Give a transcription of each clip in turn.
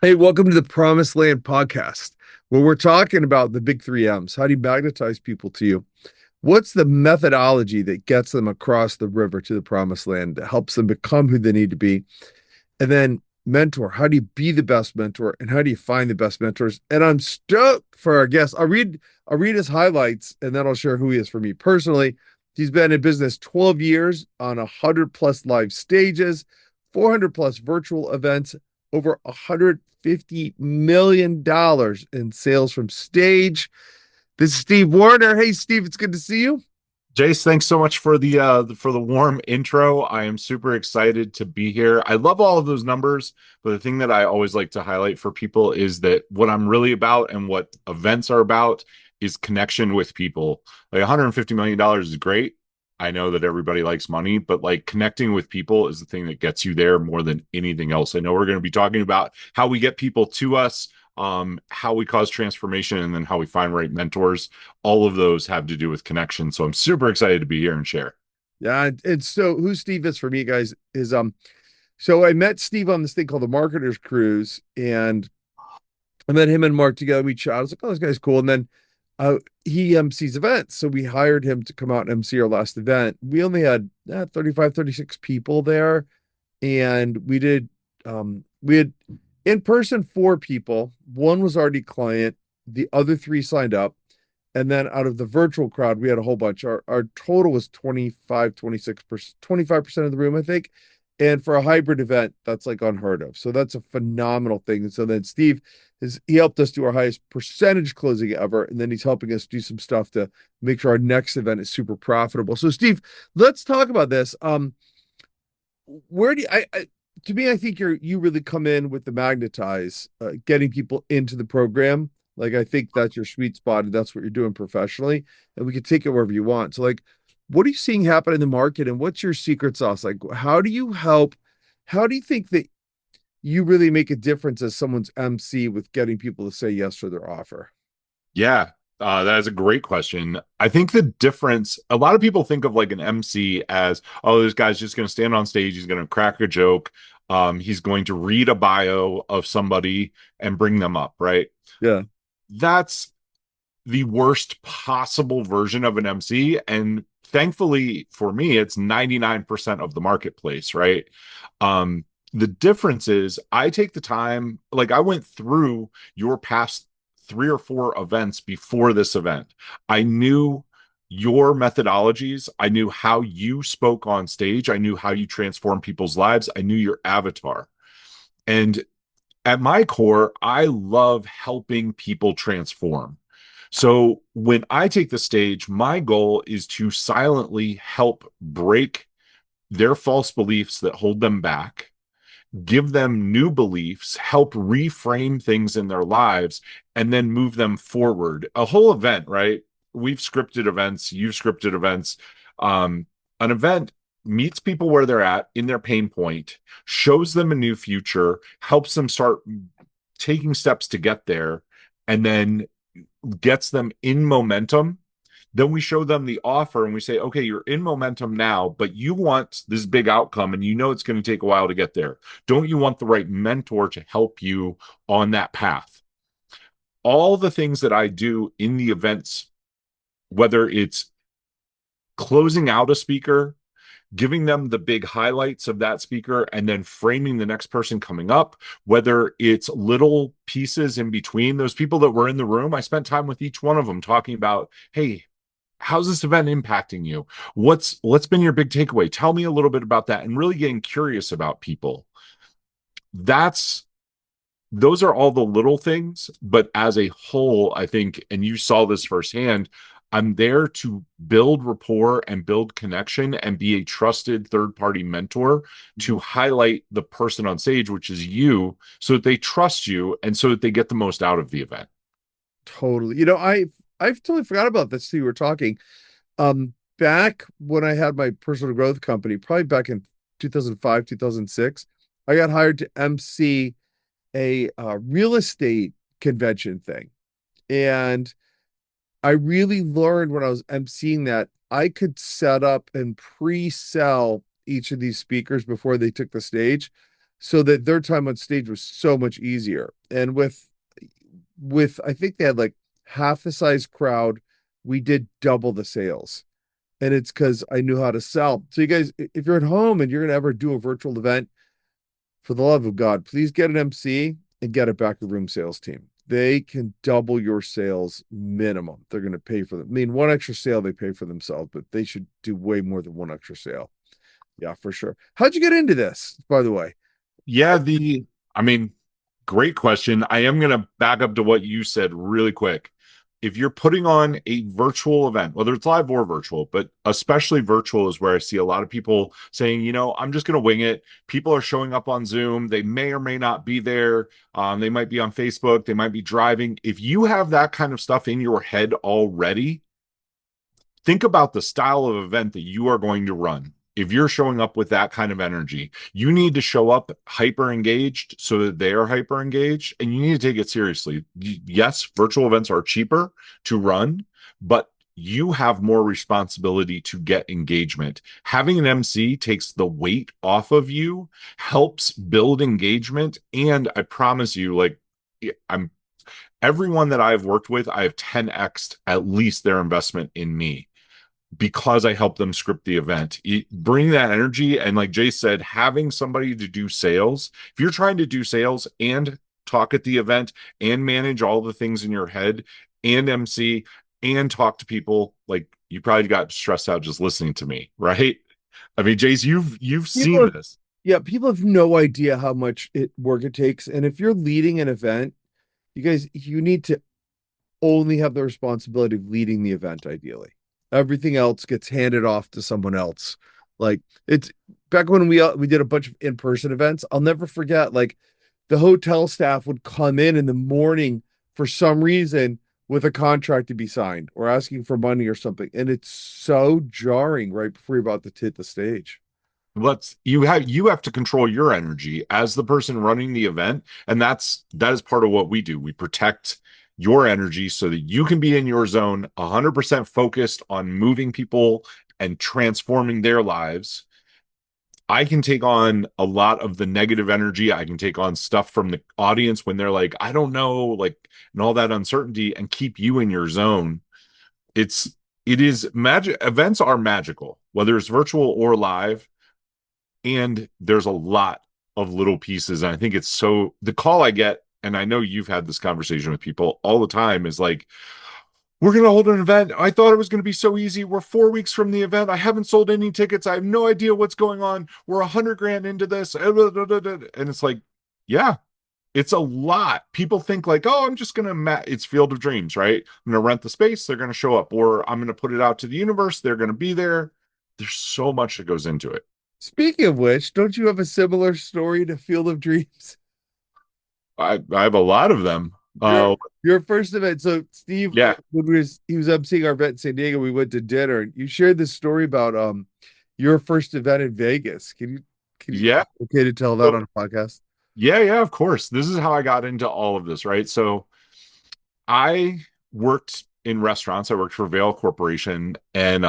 Hey, welcome to the Promised Land podcast, where we're talking about the big three M's. How do you magnetize people to you? What's the methodology that gets them across the river to the promised land that helps them become who they need to be? And then mentor. How do you be the best mentor? And how do you find the best mentors? And I'm stoked for our guest. I'll read his highlights and then I'll share who he is for me personally. He's been in business 12 years on 100 plus live stages, 400 plus virtual events, over $150 million in sales from stage. This is Steve Werner. Hey, Steve, it's good to see you. Jase, thanks so much for the warm intro. I am super excited to be here. I love all of those numbers, but the thing that I always like to highlight for people is that what I'm really about and what events are about is connection with people. Like $150 million is great. I know that everybody likes money, but like connecting with people is the thing that gets you there more than anything else. I know we're going to be talking about how we get people to us, how we cause transformation, and then how we find right mentors. All of those have to do with connection. So I'm super excited to be here and share. Yeah, and so who Steve is for me, guys, is so I met Steve on this thing called the Marketers Cruise, and I met him and Mark together. We chatted. I was like, "Oh, this guy's cool." And then he MCs events, so we hired him to come out and MC our last event. We only had 35, 36 people there, and we had in person four people. One was already client. The other three signed up. And then out of the virtual crowd, we had a whole bunch. Our total was 25, 26%, 25% of the room, I think. And for a hybrid event, that's like unheard of. So that's a phenomenal thing. And so then Steve he helped us do our highest percentage closing ever. And then he's helping us do some stuff to make sure our next event is super profitable. So Steve, let's talk about this. Where do you, I to me, I think you really come in with the magnetize, getting people into the program. Like I think that's your sweet spot, and that's what you're doing professionally. And we can take it wherever you want. So, like, what are you seeing happen in the market, and what's your secret sauce? Like, how do you help? How do you think that you really make a difference as someone's MC with getting people to say yes to their offer? Yeah, that is a great question. I think the difference, a lot of people think of like an MC as, oh, this guy's just going to stand on stage, he's going to crack a joke, he's going to read a bio of somebody and bring them up, right? Yeah, That's the worst possible version of an MC. And thankfully for me, it's 99% of the marketplace, right? The difference is I take the time, like I went through your past three or four events before this event. I knew your methodologies. I knew how you spoke on stage. I knew how you transform people's lives. I knew your avatar. And at my core, I love helping people transform. So when I take the stage, my goal is to silently help break their false beliefs that hold them back, give them new beliefs, help reframe things in their lives, and then move them forward. A whole event, right? We've scripted events, you've scripted events. An event meets people where they're at in their pain point, shows them a new future, helps them start taking steps to get there, and then gets them in momentum. Then we show them the offer and we say, okay, you're in momentum now, but you want this big outcome and you know it's going to take a while to get there. Don't you want the right mentor to help you on that path? All the things that I do in the events, whether it's closing out a speaker, giving them the big highlights of that speaker, and then framing the next person coming up, whether it's little pieces in between those people that were in the room. I spent time with each one of them talking about, hey, how's this event impacting you? What's been your big takeaway? Tell me a little bit about that, and really getting curious about people. That's those are all the little things, but as a whole, I think, and you saw this firsthand, I'm there to build rapport and build connection and be a trusted third party mentor to highlight the person on stage, which is you, so that they trust you and so that they get the most out of the event. totally. I've totally forgot about this. So you were talking. Back when I had my personal growth company, probably back in 2005, 2006, I got hired to MC a real estate convention thing. And I really learned when I was emceeing that I could set up and pre-sell each of these speakers before they took the stage. so that their time on stage was so much easier. And with I think they had like half the size crowd, we did double the sales. And it's because I knew how to sell. So you guys, if you're at home and you're gonna ever do a virtual event, for the love of God, please get an MC and get a back of room sales team. They can double your sales minimum. They're going to pay for them. I mean, one extra sale they pay for themselves, but they should do way more than one extra sale. Yeah, for sure. How'd you get into this, by the way? Yeah, I mean, great question. I am going to back up to what you said really quick. If you're putting on a virtual event, whether it's live or virtual, but especially virtual is where I see a lot of people saying, I'm just going to wing it. People are showing up on Zoom. They may or may not be there. They might be on Facebook. They might be driving. If you have that kind of stuff in your head already, think about the style of event that you are going to run. If you're showing up with that kind of energy, you need to show up hyper engaged so that they are hyper engaged, and you need to take it seriously. Yes, virtual events are cheaper to run, but you have more responsibility to get engagement. Having an MC takes the weight off of you, helps build engagement, and I promise you, like, I'm everyone that I've worked with, I have 10x'd at least their investment in me because I help them script the event. Bring that energy. And like Jay said, having somebody to do sales, if you're trying to do sales and talk at the event and manage all the things in your head and MC and talk to people, like you probably got stressed out just listening to me, right? I mean, Jase, you've People seen have, this. yeah, people have no idea how much work it takes. And if you're leading an event, you guys, you need to only have the responsibility of leading the event, ideally. Everything else gets handed off to someone else. Like it's back when we did a bunch of in-person events. I'll never forget, like the hotel staff would come in the morning for some reason with a contract to be signed or asking for money or something. And it's so jarring right before you're about to hit the stage. You have to control your energy as the person running the event, and that is part of what we do. We protect your energy so that you can be in your zone 100% focused on moving people and transforming their lives. I can take on a lot of the negative energy. I can take on stuff from the audience when they're like, I don't know, like, and all that uncertainty, and keep you in your zone. It's it is magic. Events are magical, whether it's virtual or live, and there's a lot of little pieces. And I think it's so the call I get, and I know you've had this conversation with people all the time, is like, we're going to hold an event. I thought it was going to be so easy. We're 4 weeks from the event. I haven't sold any tickets. I have no idea what's going on. We're 100 grand into this. And it's like, yeah, it's a lot. People think like, oh, I'm just going to, it's Field of Dreams, right? I'm going to rent the space. They're going to show up, or I'm going to put it out to the universe. They're going to be there. There's so much that goes into it. Speaking of which, don't you have a similar story to Field of Dreams? I have a lot of them. Your Uh, your first event. So Steve, yeah, when he was emceeing our event in San Diego, we went to dinner and you shared this story about your first event in Vegas. Can you yeah. okay to tell that So, on a podcast? yeah, yeah, of course. This is how I got into all of this, right? So I worked in restaurants. I worked for Vail Corporation, and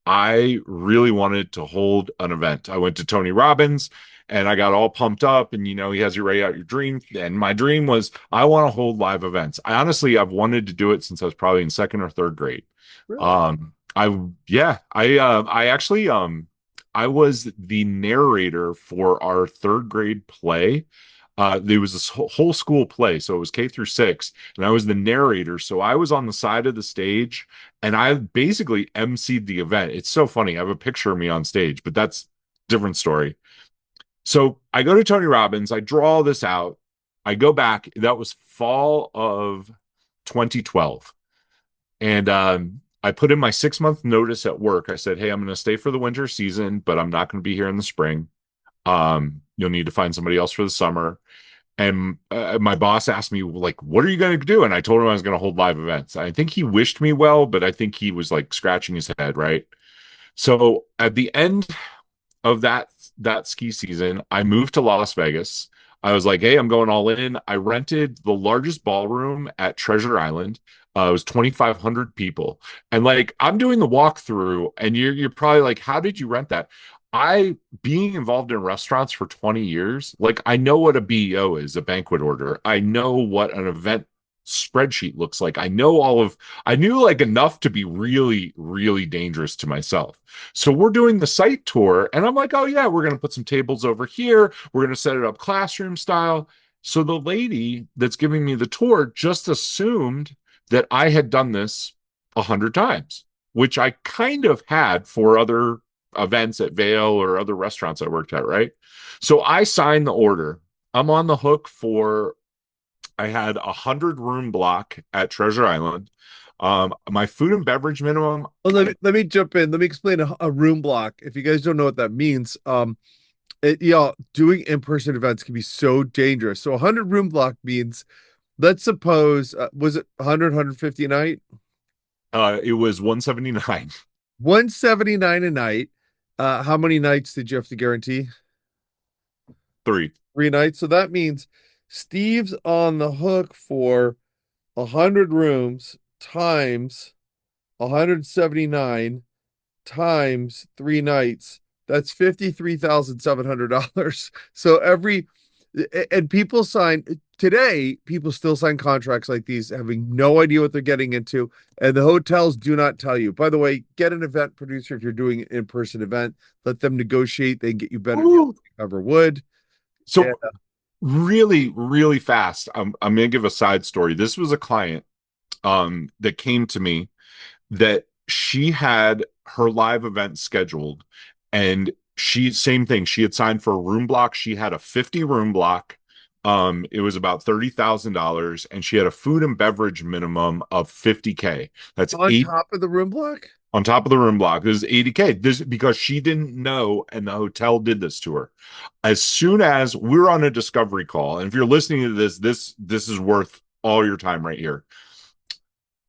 I really wanted to hold an event. I went to Tony Robbins, and I got all pumped up. And he has you write out your dream. And my dream was I want to hold live events. I've wanted to do it since I was probably in second or third grade. Really? I actually I was the narrator for our third grade play. There was this whole school play, so it was K through six, and I was the narrator. So I was on the side of the stage, and I basically emceed the event. It's so funny. I have a picture of me on stage, but that's a different story. So I go to Tony Robbins, I draw all this out, I go back. That was fall of 2012, and I put in my 6 month notice at work. I said, "Hey, I'm going to stay for the winter season, but I'm not going to be here in the spring. You'll need to find somebody else for the summer." And my boss asked me, like, what are you going to do? And I told him I was going to hold live events. I think he wished me well, but I think he was like scratching his head, right? So at the end of that ski season, I moved to Las Vegas. I was like, hey, I'm going all in. I rented the largest ballroom at Treasure Island. It was 2,500 people. And like, I'm doing the walkthrough, and you're probably like, how did you rent that? I being involved in restaurants for 20 years, like I know what a BEO is, a banquet order. I know what an event spreadsheet looks like. I knew like enough to be really, really dangerous to myself. So we're doing the site tour and I'm like, oh yeah, we're going to put some tables over here. We're going to set it up classroom style. So the lady that's giving me the tour just assumed that I had done this 100 times, which I kind of had for other events at Vale or other restaurants I worked at, right? So I signed the order. I'm on the hook for, I had 100 room block at Treasure Island. My food and beverage minimum, Well, let me jump in. Let me explain a room block. If you guys don't know what that means, doing in-person events can be so dangerous. So a 100 room block means, let's suppose, was it 100, a night? it was 179. 179 a night. How many nights did you have to guarantee? Three. 3 nights. So that means Steve's on the hook for 100 rooms times 179 times 3 nights. That's $53,700. So and people sign today, people still sign contracts like these, having no idea what they're getting into. And the hotels do not tell you. By the way, get an event producer if you're doing an in-person event, let them negotiate. They can get you better deals Ooh. than you ever would. And So really, really fast. I'm gonna give a side story. This was a client that came to me that she had her live event scheduled and she same thing, she had signed for a room block. She had a 50 room block. It was about $30,000 and she had a food and beverage minimum of 50K. That's on eight top of the room block? on top of the room block. This is 80K. This because she didn't know and the hotel did this to her. As soon as we're on a discovery call, and if you're listening to this is worth all your time right here.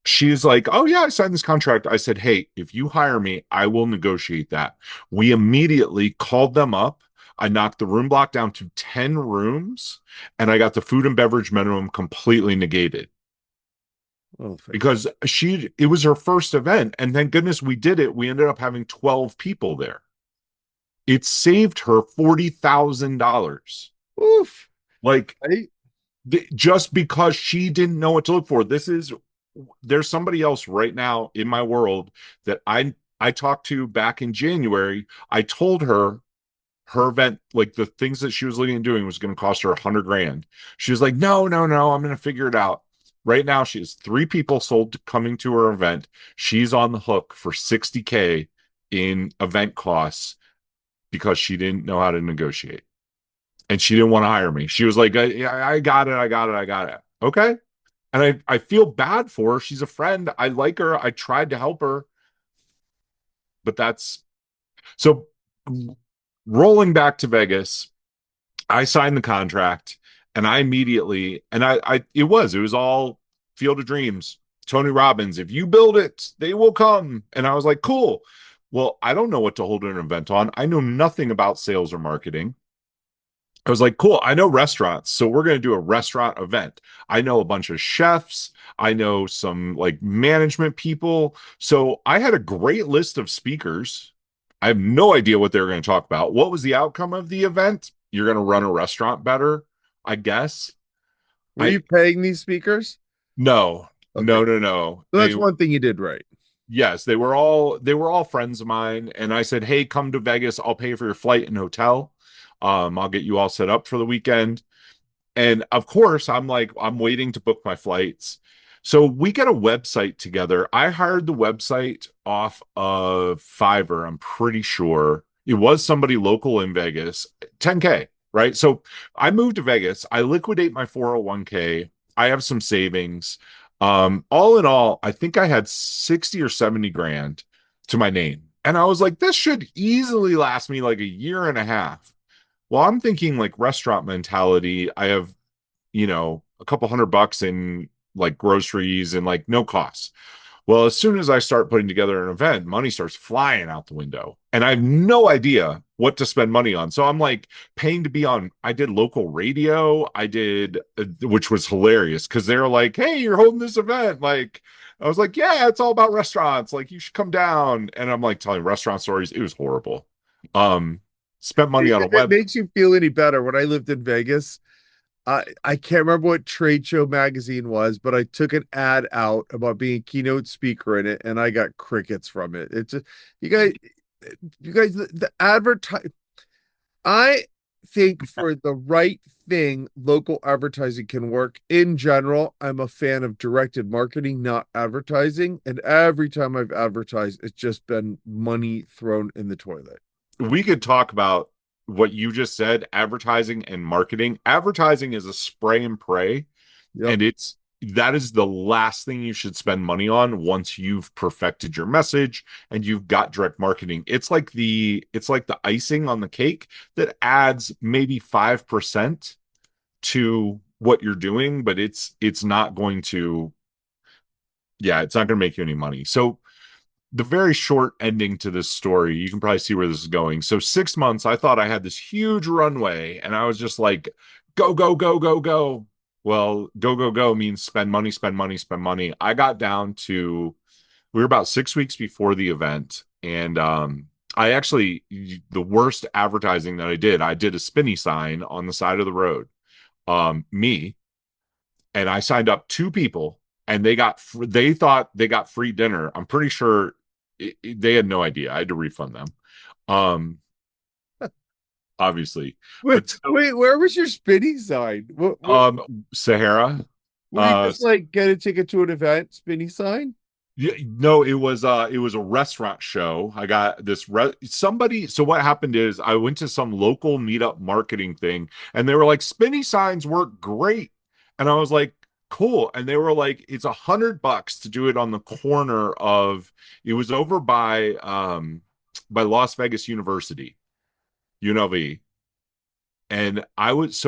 She's like, oh yeah, I signed this contract. I said, hey, if you hire me, I will negotiate that. We immediately called them up. I knocked the room block down to 10 rooms and I got the food and beverage minimum completely negated Oh, thank God. because it was her first event. And thank goodness we did it. We ended up having 12 people there. It saved her $40,000. Oof. Like Right? just because she didn't know what to look for. There's somebody else right now in my world that I talked to back in January. I told her her event, like the things that she was looking at doing, was going to cost her 100 grand. She was like, no, no, no, I'm going to figure it out. Right now, she has 3 people sold coming to her event. She's on the hook for 60K in event costs because she didn't know how to negotiate and she didn't want to hire me. She was like, I got it, I got it, I got it. Okay. And I feel bad for her. She's a friend. I like her. I tried to help her, but that's so rolling back to Vegas. I signed the contract and I immediately, and it was all Field of Dreams. Tony Robbins, if you build it, they will come. And I was like, cool. Well, I don't know what to hold an event on. I know nothing about sales or marketing. I was like, cool, I know restaurants, so we're going to do a restaurant event. I know a bunch of chefs. I know some like management people. So I had a great list of speakers. I have no idea what they were going to talk about. What was the outcome of the event? You're going to run a restaurant better, I guess. Were I you paying these speakers? no, Okay. no, no, no. So that's one thing you did right. Yes, they were all friends of mine, and I said, "Hey, come to Vegas. I'll pay for your flight and hotel. I'll get you all set up for the weekend." And of course, I'm like, I'm waiting to book my flights. So we get a website together. I hired the website off of Fiverr. I'm pretty sure it was somebody local in Vegas, 10K, right? So I moved to Vegas. I liquidate my 401k. I have some savings. All in all, I think I had 60 or 70 grand to my name. And I was like, this should easily last me like a year and a half. Well, I'm thinking like restaurant mentality. I have, a couple $100 in like groceries and like no costs. Well, as soon as I start putting together an event, money starts flying out the window. And I have no idea what to spend money on. So I'm like paying to be on, I did local radio. I did, which was hilarious because they're like, hey, you're holding this event. Like, I was like, yeah, it's all about restaurants. Like, you should come down. And I'm like telling restaurant stories. It was horrible. Um, Spent money on a If it web. makes you feel any better, when I lived in Vegas, I can't remember what trade show magazine was, but I took an ad out about being a keynote speaker in it, and I got crickets from it. It's just you guys, the advertise. I think for the right thing, local advertising can work. In general, I'm a fan of directed marketing, not advertising. And every time I've advertised, it's just been money thrown in the toilet. We could talk about what you just said, advertising and marketing. Advertising is a spray and pray, Yep. and that is the last thing you should spend money on once you've perfected your message and you've got direct marketing. It's like the icing on the cake that adds maybe 5% to what you're doing, but it's not going to, yeah, it's not going to make you any money. So the very short ending to this story, you can probably see where this is going. So 6 months, I thought I had this huge runway, and I was just like, go, go, go, go, go. Well, go, go, go means spend money, spend money, spend money. I got down to, we were about 6 weeks before the event, and I actually, the worst advertising that I did a spinny sign on the side of the road. Me, and I signed up two people, and they thought they got free dinner. I'm pretty sure they had no idea. I had to refund them. Um, Obviously, Wait, but so, wait, where was your spinning sign? Sahara. Were you Uh, just like get a ticket to an event, spinning sign? Yeah, no, it was a restaurant show. I got somebody. So what happened is I went to some local meetup marketing thing, and they were like, "Spinny signs work great," and I was like, "Cool." And they were like, "It's $100 to do it on the corner of." It was over by Las Vegas University, UNLV. And I was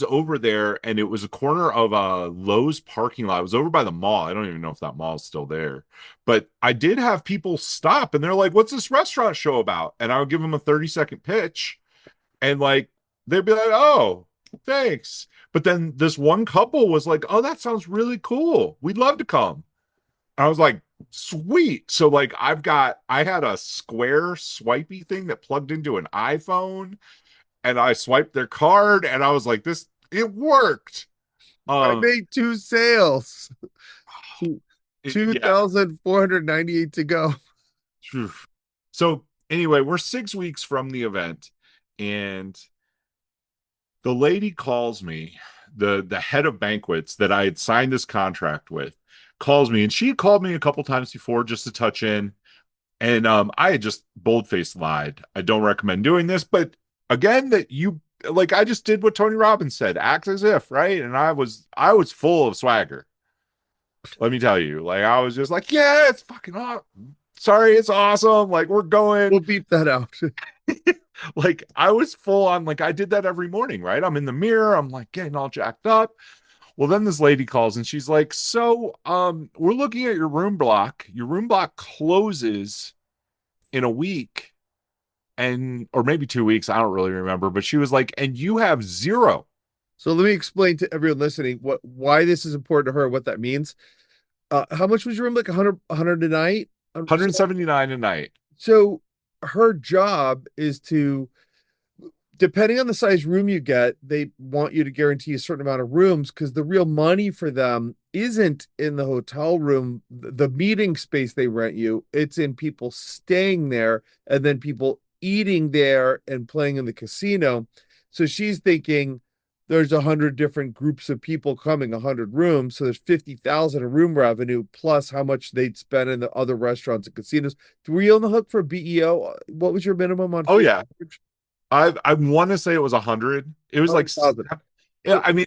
over there, and it was a corner of a Lowe's parking lot. It was over by the mall. I don't even know if that mall is still there. But I did have people stop, and they're like, "What's this restaurant show about?" And I would give them a 30-second pitch, and like they'd be like, "Oh, thanks." But then this one couple was like, "Oh, that sounds really cool. We'd love to come." I was like, "Sweet." So like I had a square swipey thing that plugged into an iPhone, and I swiped their card, and I was like, "This, it worked." I Um, made two sales. yeah. 2,498 to go. So anyway, we're 6 weeks from the event, and the lady calls me, the head of banquets that I had signed this contract with, calls me, and she had called me a couple times before just to touch in, and I had just bold-faced lied. I don't recommend doing this, but again, that you like, I just did what Tony Robbins said, act as if, right? And I was full of swagger. Let me tell you, like I was just like, yeah, it's fucking awesome. Sorry, it's awesome. Like we're We'll going. beep that out. Like I was full on, like I did that every morning, right? I'm in the mirror, I'm like getting all jacked up. Well, then this lady calls, and she's like, "So, we're looking at your room block. Your room block closes in a week, and or maybe 2 weeks, I don't really remember, but she was like, and you have zero." So let me explain to everyone listening why this is important to her, what that means. How much was your room? Like 100 a night? So, 179 a night. so her job is to, depending on the size room you get, they want you to guarantee a certain amount of rooms because the real money for them isn't in the hotel room, the meeting space they rent you. It's in people staying there and then people eating there and playing in the casino. So she's thinking there's 100 different groups of people coming, 100 rooms. So there's 50,000 in room revenue plus how much they'd spend in the other restaurants and casinos. Were you on the hook for BEO? What was your minimum on Oh food? yeah. I want to say it was 100. It was like, 100,000. yeah, So I mean,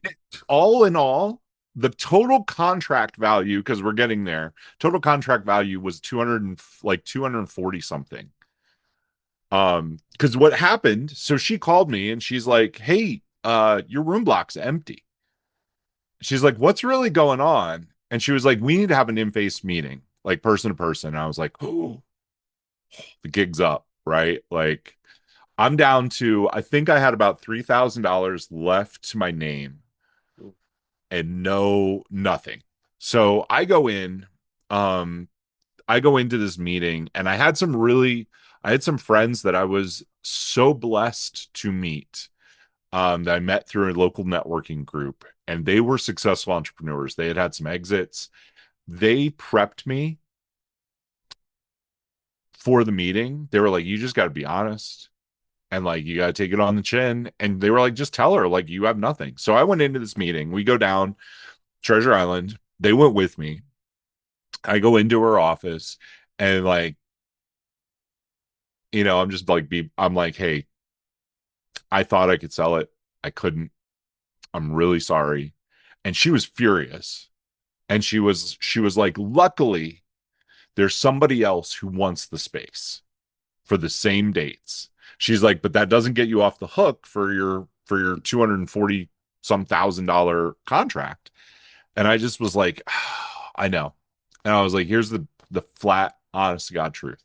all in all, the total contract value, because we're getting there, total contract value was 200 and like 240 something. Because what happened, so she called me and she's like, "Hey, your room block's empty." She's like, "What's really going on?" And she was like, "We need to have an in-face meeting, like person to person." And I was like, "Oh, the gig's up, right?" Like I'm down to, I think I had about $3,000 left to my name and nothing. So I go into this meeting, and I had some friends that I was so blessed to meet, that I met through a local networking group, and they were successful entrepreneurs. They had had some exits. They prepped me for the meeting. They were like, you just got to be honest, and like you got to take it on the chin. And they were like, just tell her like you have nothing. So I went into this meeting. We go down Treasure Island. They went with me. I go into her office, and like, I'm just like, I'm like, hey, I thought I could sell it. I couldn't. I'm really sorry. And she was furious. And she was like, luckily, there's somebody else who wants the space for the same dates. She's like, but that doesn't get you off the hook for your 240 some $1,000 contract. And I just was like, oh, I know. And I was like, here's the flat, honest to God truth.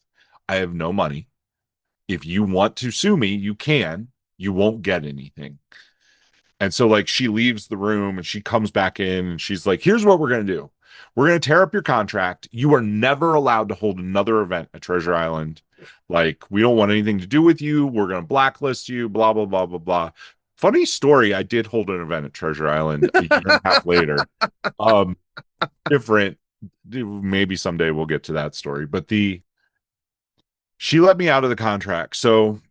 I have no money. If you want to sue me, you can. You won't get anything. And so like she leaves the room and she comes back in and she's like, here's what we're going to do. We're going to tear up your contract. You are never allowed to hold another event at Treasure Island. Like, we don't want anything to do with you. We're going to blacklist you, blah, blah, blah, blah, blah. Funny story. I did hold an event at Treasure Island a year and a half later. Um, Different. Maybe someday we'll get to that story. But she let me out of the contract. So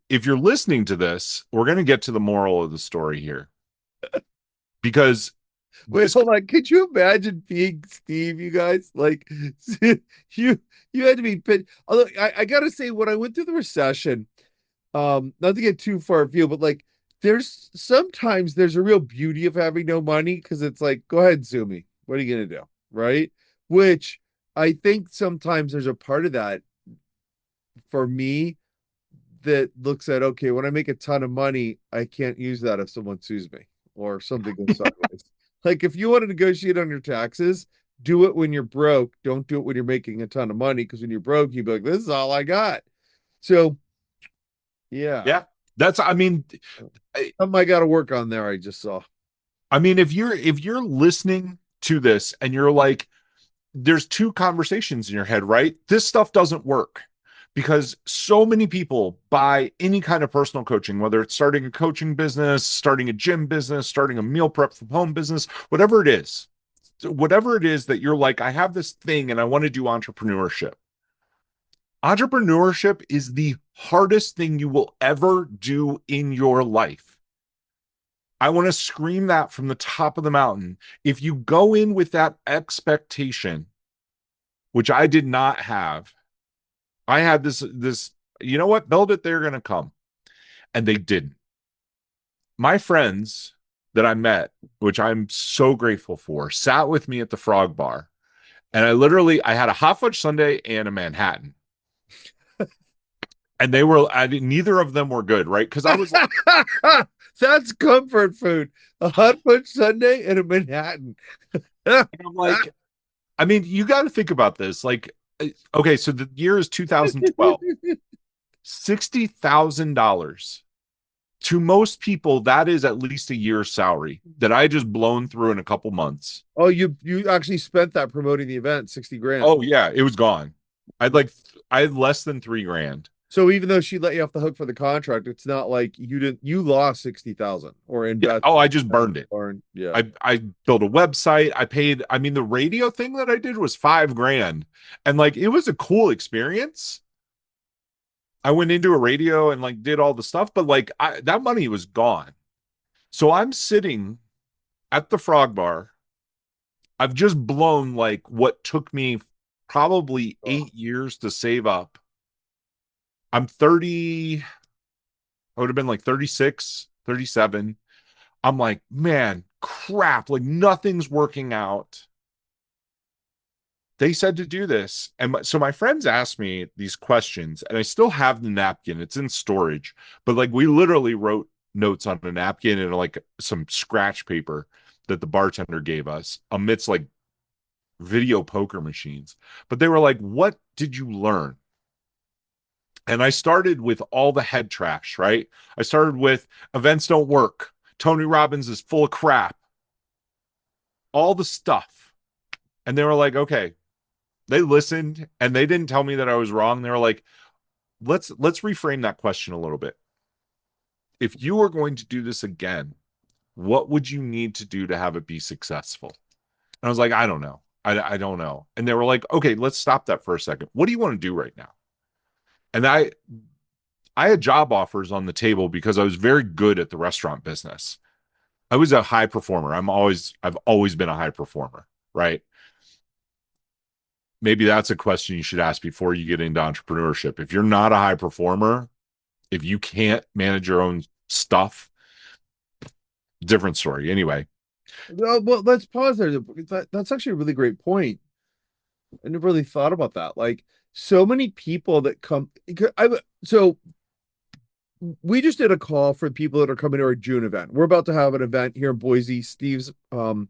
if you're listening to this, we're going to get to the moral of the story here, because Wait, this, hold on. Could you imagine being Steve, you guys? Like you you had to be pit. Although I gotta say, when I went through the recession, not to get too far afield, but like there's sometimes there's a real beauty of having no money because it's like, go ahead and sue me. What are you gonna do? Right? Which I think sometimes there's a part of that for me that looks at, okay, when I make a ton of money, I can't use that if someone sues me or something goes sideways. Like if you want to negotiate on your taxes, do it when you're broke. Don't do it when you're making a ton of money, because when you're broke, you'd be like, this is all I got. So yeah, yeah, that's, something I got to work on there. I just saw. if you're listening to this and you're like, there's two conversations in your head, right? This stuff doesn't work because so many people buy any kind of personal coaching, whether it's starting a coaching business, starting a gym business, starting a meal prep from home business, whatever it is. So whatever it is that you're like, I have this thing and I want to do entrepreneurship. Entrepreneurship is the hardest thing you will ever do in your life. I want to scream that from the top of the mountain. If you go in with that expectation, which I did not have, I had this, you know what, build it, they're going to come. And they didn't. My friends that I met, which I'm so grateful for, sat with me at the Frog Bar. And I had a hot fudge sundae and a Manhattan. And neither of them were good, right? Because I was like, That's comfort food. A hot fudge sundae and a Manhattan. I'm like, you got to think about this. Like, okay, so the year is 2012. $60,000. To most people, that is at least a year's salary that I just blown through in a couple months. Oh, you actually spent that promoting the event, 60 grand. Oh yeah, it was gone. I had less than 3 grand. So even though she let you off the hook for the contract, it's not like you lost 60,000 or Yeah. invested. Oh, I just burned it. Or yeah. I built a website. I paid, the radio thing that I did was 5 grand. And like it was a cool experience. I went into a radio and like did all the stuff, but like that money was gone. So I'm sitting at the Frog Bar. I've just blown like what took me probably Oh. 8 years to save up. I'm 30, I would have been like 36, 37. I'm like, man, crap, like nothing's working out. They said to do this. So my friends asked me these questions, and I still have the napkin. It's in storage, but like we literally wrote notes on a napkin and like some scratch paper that the bartender gave us amidst like video poker machines. But they were like, what did you learn? And I started with all the head trash, right? I started with events don't work. Tony Robbins is full of crap, all the stuff. And they were like, okay, they listened and they didn't tell me that I was wrong. They were like, let's reframe that question a little bit. If you were going to do this again, what would you need to do to have it be successful? And I was like, I don't know. I don't know. And they were like, okay, let's stop that for a second. What do you want to do right now? And I had job offers on the table because I was very good at the restaurant business. I was a high performer. I've always been a high performer, right? Maybe that's a question you should ask before you get into entrepreneurship. If you're not a high performer, if you can't manage your own stuff, different story. Anyway, Well, let's pause there. That's actually a really great point. I never really thought about that. Like so many people that come, so we just did a call for people that are coming to our June event. We're about to have an event here in Boise. Steve's gonna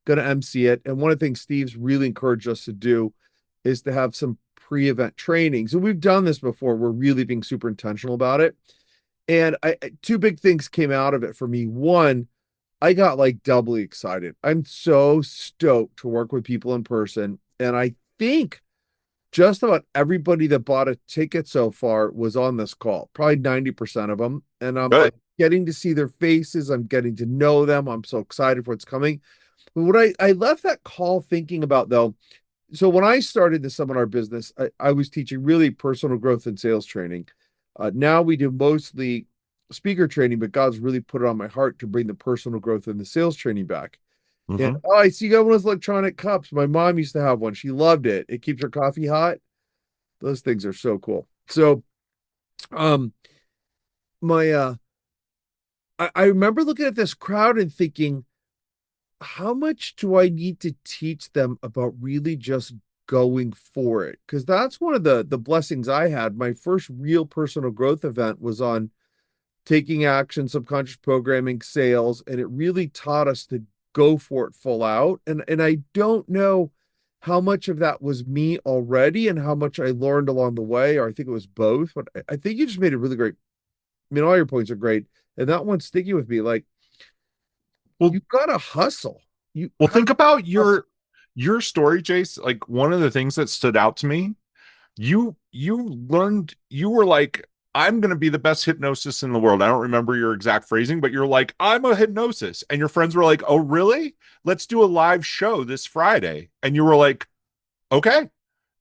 MC it. And one of the things Steve's really encouraged us to do is to have some pre-event trainings. And we've done this before. We're really being super intentional about it. And two big things came out of it for me. One, I got like doubly excited. I'm so stoked to work with people in person. And I think just about everybody that bought a ticket so far was on this call, probably 90% of them. And I'm good. getting to see their faces. I'm getting to know them. I'm so excited for what's coming. But what I left that call thinking about though, so when I started the seminar business, I was teaching really personal growth and sales training. Now we do mostly speaker training, but God's really put it on my heart to bring the personal growth and the sales training back. And Mm-hmm. oh, I see you got one of those electronic cups. My mom used to have one. She loved it. It keeps her coffee hot. Those things are so cool. So, um, my I remember looking at this crowd and thinking, how much do I need to teach them about really just going for it? Because that's one of the blessings I had. My first real personal growth event was on taking action, subconscious programming, sales, and it really taught us to go for it full out. And I don't know how much of that was me already and how much I learned along the way, or I think it was both. But I think you just made it really great. I mean, all your points are great, and that one's sticky with me. Like Well, you gotta hustle. You well, have think about to hustle. your story, Jase. Like one of the things that stood out to me, you learned you were like, I'm gonna be the best hypnosis in the world. I don't remember your exact phrasing, but you're like, I'm a hypnosis. And your friends were like, oh, really? Let's do a live show this Friday. And you were like, okay.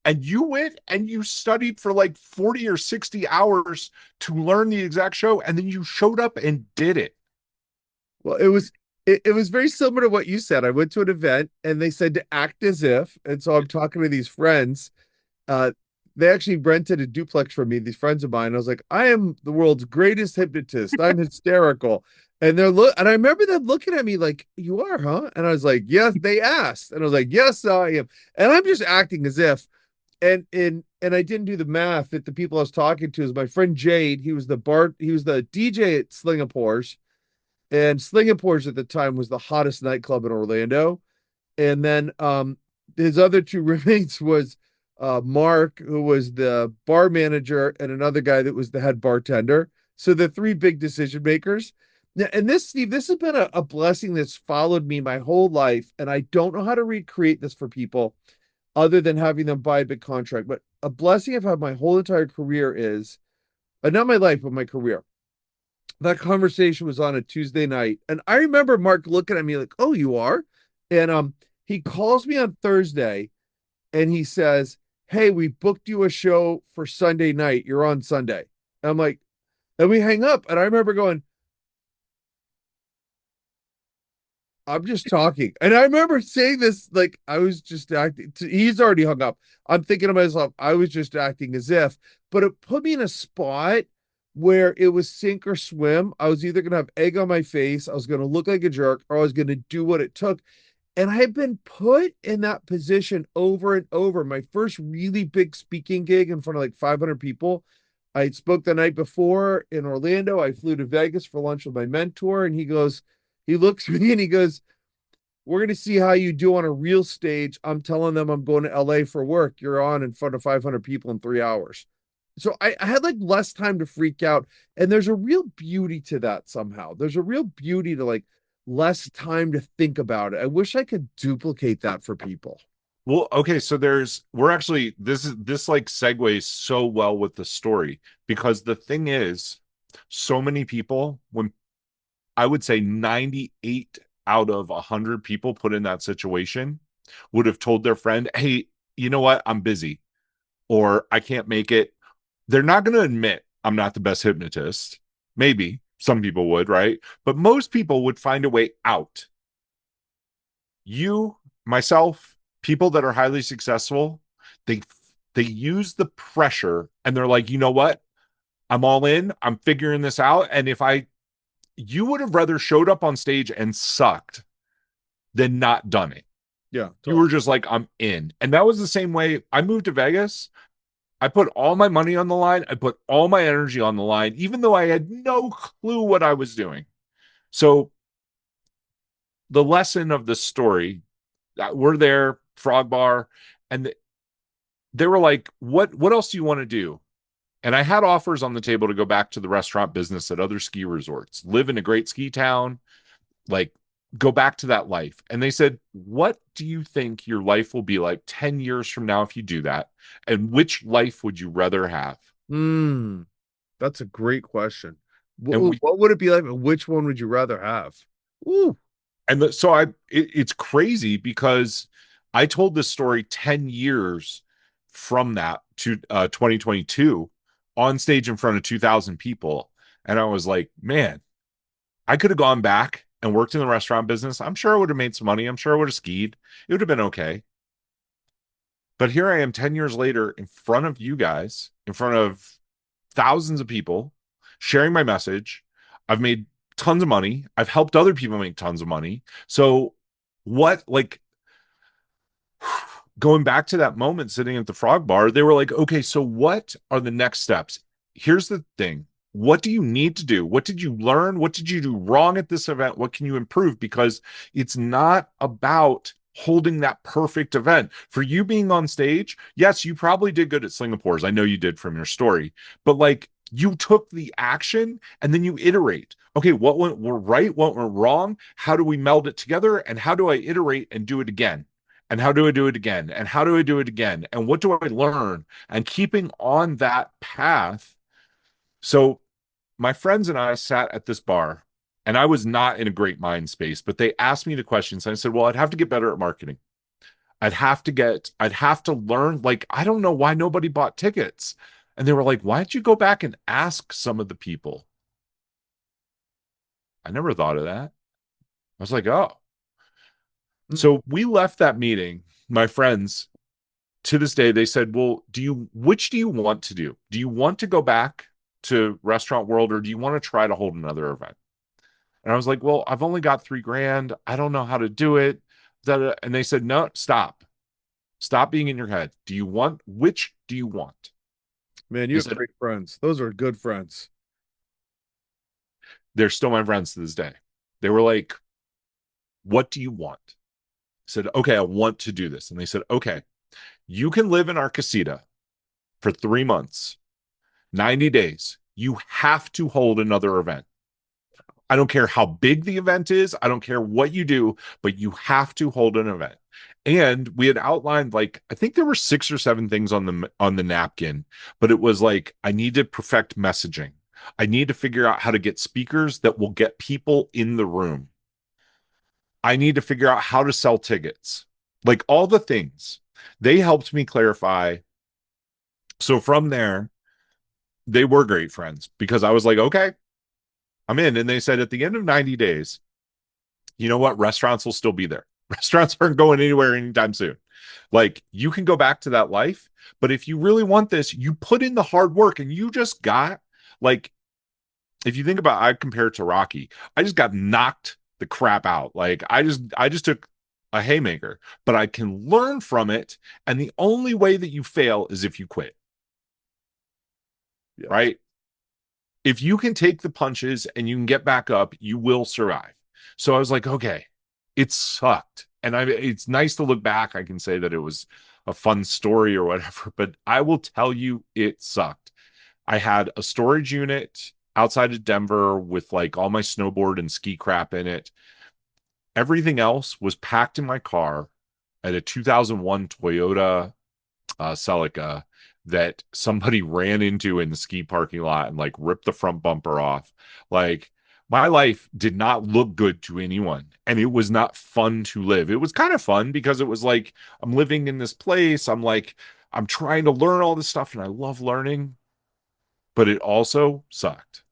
And you went and you studied for like 40 or 60 hours to learn the exact show. And then you showed up and did it. Well, it was very similar to what you said. I went to an event and they said to act as if, and so I'm talking to these friends. Uh, they actually rented a duplex from me, these friends of mine. I was like, I am the world's greatest hypnotist. I'm hysterical. And I remember them looking at me like, you are, huh? And I was like, yes, they asked. And I was like, yes, I am. And I'm just acting as if. And I didn't do the math that the people I was talking to is my friend Jade. He was the DJ at Slingapore's. And Slingapore's at the time was the hottest nightclub in Orlando. And then his other two roommates was Mark, who was the bar manager, and another guy that was the head bartender. So the three big decision makers. And this, Steve, this has been a blessing that's followed me my whole life. And I don't know how to recreate this for people other than having them buy a big contract. But a blessing I've had my whole entire career is not my life, but my career. That conversation was on a Tuesday night. And I remember Mark looking at me like, oh, you are? And he calls me on Thursday and he says, hey, we booked you a show for Sunday night. You're on Sunday. And I'm like, and we hang up. And I remember going, I'm just talking. And I remember saying this like I was just acting. He's already hung up. I'm thinking to myself, I was just acting as if, but it put me in a spot where it was sink or swim. I was either going to have egg on my face, I was going to look like a jerk, or I was going to do what it took. And I've been put in that position over and over. My first really big speaking gig in front of like 500 people, I spoke the night before in Orlando. I flew to Vegas for lunch with my mentor, and he looks at me and he goes, we're going to see how you do on a real stage. I'm telling them I'm going to LA for work. You're on in front of 500 people in 3 hours. So I had like less time to freak out. And there's a real beauty to that somehow. There's a real beauty to like less time to think about it. I wish I could duplicate that for people. Well, okay, so we're actually this like segues so well with the story because the thing is, so many people, when I would say 98 out of 100 people put in that situation would have told their friend, "Hey, you know what? I'm busy or I can't make it." They're not going to admit I'm not the best hypnotist. Maybe some people would, right? But most people would find a way out. You, myself, people that are highly successful, they they use the pressure and they're like, "You know what? I'm all in. I'm figuring this out." And if I you would have rather showed up on stage and sucked than not done it. Yeah, You were totally. just like, I'm in. And that was the same way I moved to Vegas. I put all my money on the line. I put all my energy on the line, even though I had no clue what I was doing. So the lesson of the story, we're there, Frog Bar, and they were like, what else do you want to do? And I had offers on the table to go back to the restaurant business at other ski resorts, live in a great ski town, like go back to that life. And they said, "What do you think your life will be like 10 years from now if you do that? And which life would you rather have?" Hmm. That's a great question. And we What would it be like? Which one would you rather have? Ooh. so it's crazy because I told this story 10 years from that to 2022 on stage in front of 2,000 people. And I was like, man, I could have gone back and worked in the restaurant business. I'm sure I would have made some money. I'm sure I would have skied. It would have been okay. But here I am 10 years later in front of you guys, in front of thousands of people, sharing my message. I've made tons of money. I've helped other people make tons of money. So, what, like, going back to that moment sitting at the frog bar, they were like, okay, so what are the next steps? Here's the thing. What do you need to do? What did you learn? What did you do wrong at this event? What can you improve? Because it's not about holding that perfect event. For you being on stage, yes, you probably did good at Singapore's. I know you did from your story, but like you took the action and then you iterate. Okay, what went right? What went wrong? How do we meld it together? And how do I iterate and do it again? And how do I do it again? And how do I do it again? And what do I learn? And keeping on that path. So my friends and I sat at this bar and I was not in a great mind space, but they asked me the questions. And I said, well, I'd have to get better at marketing. I'd have to learn. Like, I don't know why nobody bought tickets. And they were like, why don't you go back and ask some of the people? I never thought of that. I was like, oh. Hmm. So we left that meeting, my friends, to this day, they said, well, which do you want to do? Do you want to go back to Restaurant World or do you want to try to hold another event? And I was like, well, I've only got 3 grand. I don't know how to do it. And they said, no, stop. Stop being in your head. Which do you want? Man, you I have said, great friends. Those are good friends. they're still my friends to this day. They were like, what do you want? I said, okay, I want to do this. And they said, okay, you can live in our casita for 3 months, 90 days. You have to hold another event. I don't care how big the event is. I don't care what you do, but you have to hold an event. And we had outlined like I think there were 6 or 7 things on the napkin, but it was like I need to perfect messaging. I need to figure out how to get speakers that will get people in the room. I need to figure out how to sell tickets. Like all the things. They helped me clarify. So from there, they were great friends because I was like, okay, I'm in. And they said at the end of 90 days, you know what? Restaurants will still be there. Restaurants aren't going anywhere anytime soon. Like you can go back to that life, but if you really want this, you put in the hard work and you just got like if you think about I compare it to Rocky, I just got knocked the crap out. Like I just took a haymaker, but I can learn from it and the only way that you fail is if you quit, Yes. right? If you can take the punches and you can get back up, you will survive. So I was like, okay, it sucked. And it's nice to look back. I can say that it was a fun story or whatever, but I will tell you it sucked. I had a storage unit outside of Denver with like all my snowboard and ski crap in it. Everything else was packed in my car at a 2001 Toyota Celica that somebody ran into in the ski parking lot and like ripped the front bumper off. Like my life did not look good to anyone, and it was not fun to live. It was kind of fun because it was like I'm living in this place. I'm trying to learn all this stuff and I love learning, but it also sucked.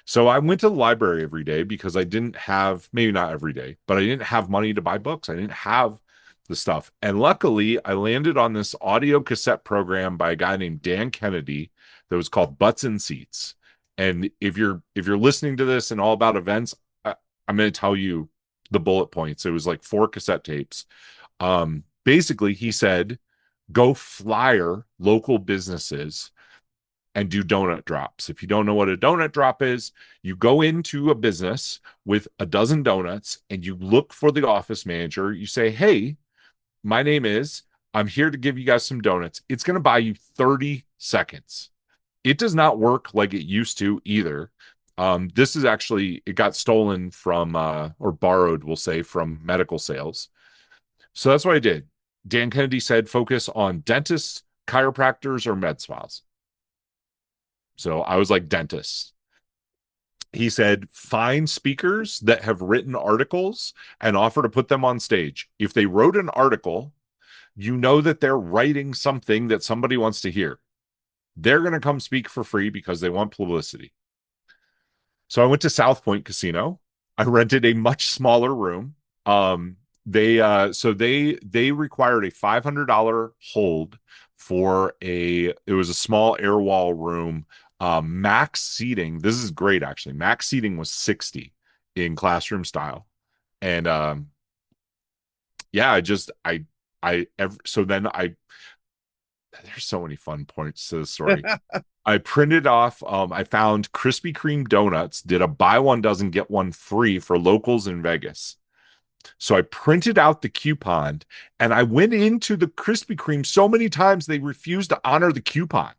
So I went to the library every day because I didn't have, maybe not every day, but I didn't have money to buy books. I didn't have the stuff. And luckily, I landed on this audio cassette program by a guy named Dan Kennedy that was called Butts and Seats. And if you're listening to this and all about events, I'm going to tell you the bullet points. It was like 4 cassette tapes. Basically, he said, go flyer local businesses and do donut drops. If you don't know what a donut drop is, you go into a business with a dozen donuts and you look for the office manager. You say, hey, my name is, I'm here to give you guys some donuts. It's going to buy you 30 seconds. It does not work like it used to either. This is actually, it got stolen from, or borrowed, we'll say, from medical sales. So that's what I did. Dan Kennedy said, focus on dentists, chiropractors, or med spas. So I was like, dentists. He said, find speakers that have written articles and offer to put them on stage. If they wrote an article, you know that they're writing something that somebody wants to hear. They're going to come speak for free because they want publicity. So I went to South Point Casino. I rented a much smaller room. They required a $500 hold for it was a small air wall room. Max seating, this is great actually. Max seating was 60 in classroom style. And yeah, so then there's so many fun points to the story. I printed off, I found Krispy Kreme donuts, did a buy one dozen, get one free for locals in Vegas. So I printed out the coupon and I went into the Krispy Kreme so many times they refused to honor the coupon.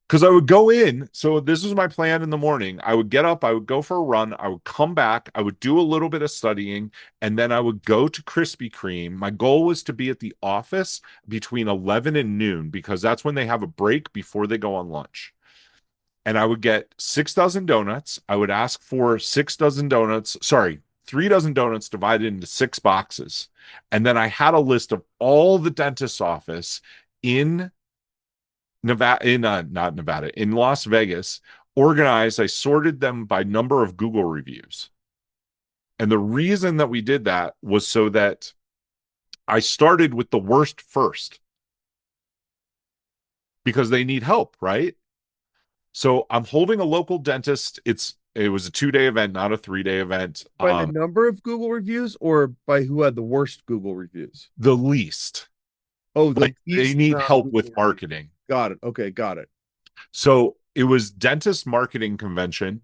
Because I would go in. So this was my plan in the morning. I would get up, I would go for a run, I would come back, I would do a little bit of studying, and then I would go to Krispy Kreme. My goal was to be at the office between 11 and noon because that's when they have a break before they go on lunch. And I would get 6 dozen donuts. I would ask for 6 dozen donuts, sorry, 3 dozen donuts divided into 6 boxes. And then I had a list of all the dentist's office in Nevada, not Nevada, in Las Vegas, organized. I sorted them by number of Google reviews. And the reason that we did that was so that I started with the worst first because they need help, right? So I'm holding a local dentist. It was a 2-day event, not a 3-day event. By the number of Google reviews or by who had the worst Google reviews? The least, Oh, but the they least need amount of help Google with reviews. marketing. Got it. Okay, got it. So it was dentist marketing convention,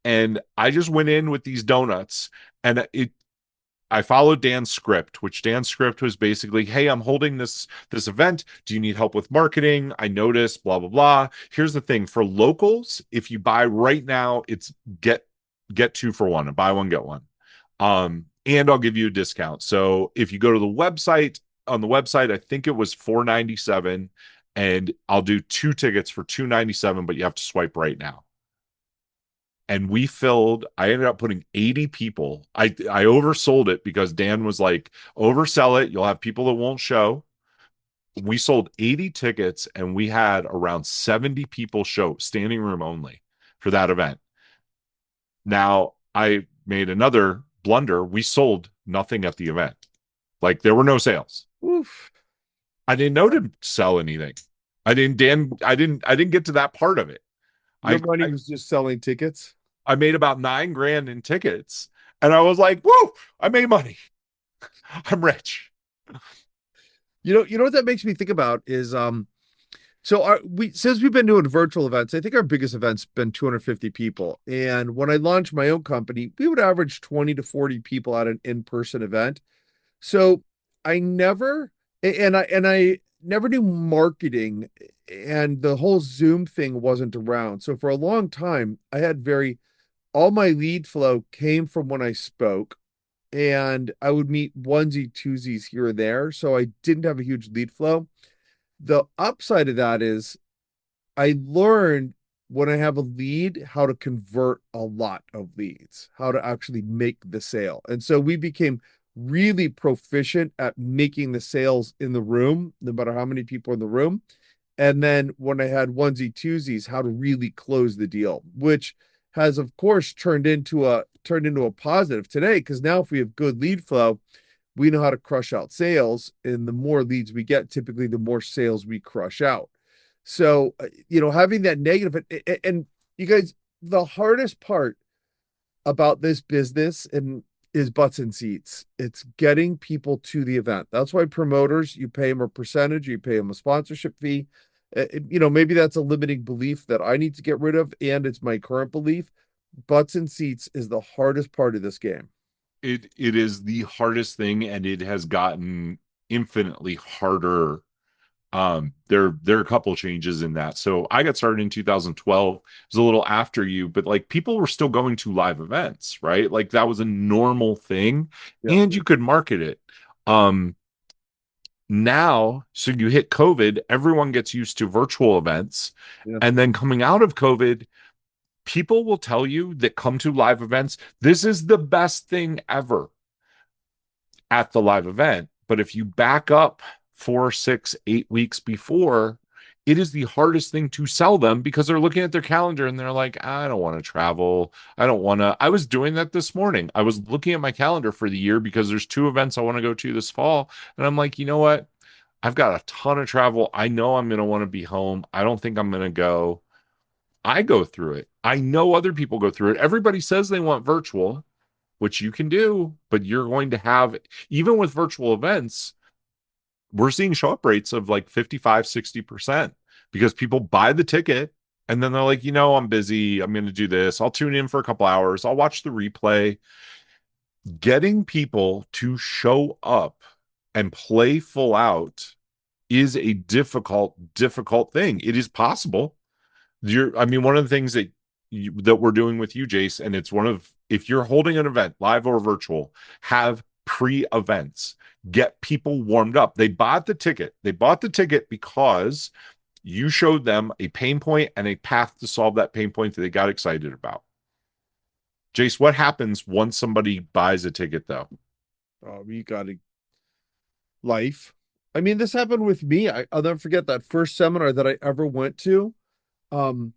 and I just went in with these donuts, and I followed Dan's script, which Dan's script was basically, hey, I'm holding this event. Do you need help with marketing? I noticed, blah, blah, blah. Here's the thing. For locals, if you buy right now, it's get 2 for 1 and buy one, get one. And I'll give you a discount. So if you go to the website, on the website, I think it was $4.97, and I'll do 2 tickets for $2.97, but you have to swipe right now. And I ended up putting 80 people. I oversold it because Dan was like, oversell it, you'll have people that won't show. We sold 80 tickets and we had around 70 people show, standing room only, for that event. Now I made another blunder. We sold nothing at the event. Like there were no sales. Oof. I didn't know to sell anything. I didn't get to that part of it. Your I, money I was just selling tickets. I made about 9 grand in tickets. And I was like, whoa, I made money. I'm rich. You know what that makes me think about is so we since we've been doing virtual events, I think our biggest event's been 250 people. And when I launched my own company, we would average 20 to 40 people at an in-person event. So I never and I never knew marketing, and the whole Zoom thing wasn't around. So for a long time, I had very all my lead flow came from when I spoke, and I would meet onesie twosies here or there. So I didn't have a huge lead flow. The upside of that is I learned when I have a lead how to convert a lot of leads, how to actually make the sale. And so we became really proficient at making the sales in the room, no matter how many people are in the room. And then when I had onesie twosies, how to really close the deal, which has of course turned into a positive today because now if we have good lead flow, we know how to crush out sales, and the more leads we get, typically the more sales we crush out. So having that negative, and you guys, the hardest part about this business and is butts and seats. It's getting people to the event. That's why promoters, you pay them a percentage, you pay them a sponsorship fee. Maybe that's a limiting belief that I need to get rid of, and it's my current belief. Butts and seats is the hardest part of this game. It is the hardest thing, and it has gotten infinitely harder. There are a couple changes in that. So I got started in 2012. It was a little after you, but like people were still going to live events, right? Like that was a normal thing, Yeah, and you could market it. Um, Now, so you hit COVID, everyone gets used to virtual events, yeah, and then coming out of COVID, people will tell you that come to live events, this is the best thing ever at the live event. But if you back up 4, 6, 8 weeks before, it is the hardest thing to sell them because they're looking at their calendar and they're like, I don't want to travel. I don't want to. I was doing that this morning. I was looking at my calendar for the year because there's 2 events I want to go to this fall. And I'm like, you know what? I've got a ton of travel. I know I'm going to want to be home. I don't think I'm going to go. I go through it. I know other people go through it. Everybody says they want virtual, which you can do, but you're going to have, even with virtual events, we're seeing show up rates of like 55, 60% because people buy the ticket and then they're like, I'm busy. I'm going to do this. I'll tune in for a couple hours. I'll watch the replay. Getting people to show up and play full out is a difficult thing. It is possible. I mean, one of the things that we're doing with you, Jase, and it's one of, if you're holding an event, live or virtual, have pre-events, get people warmed up. They bought the ticket. They bought the ticket because you showed them a pain point and a path to solve that pain point that they got excited about. Jase, what happens once somebody buys a ticket, though? you got to life. I mean, this happened with me. I'll never forget that first seminar that I ever went to. Um,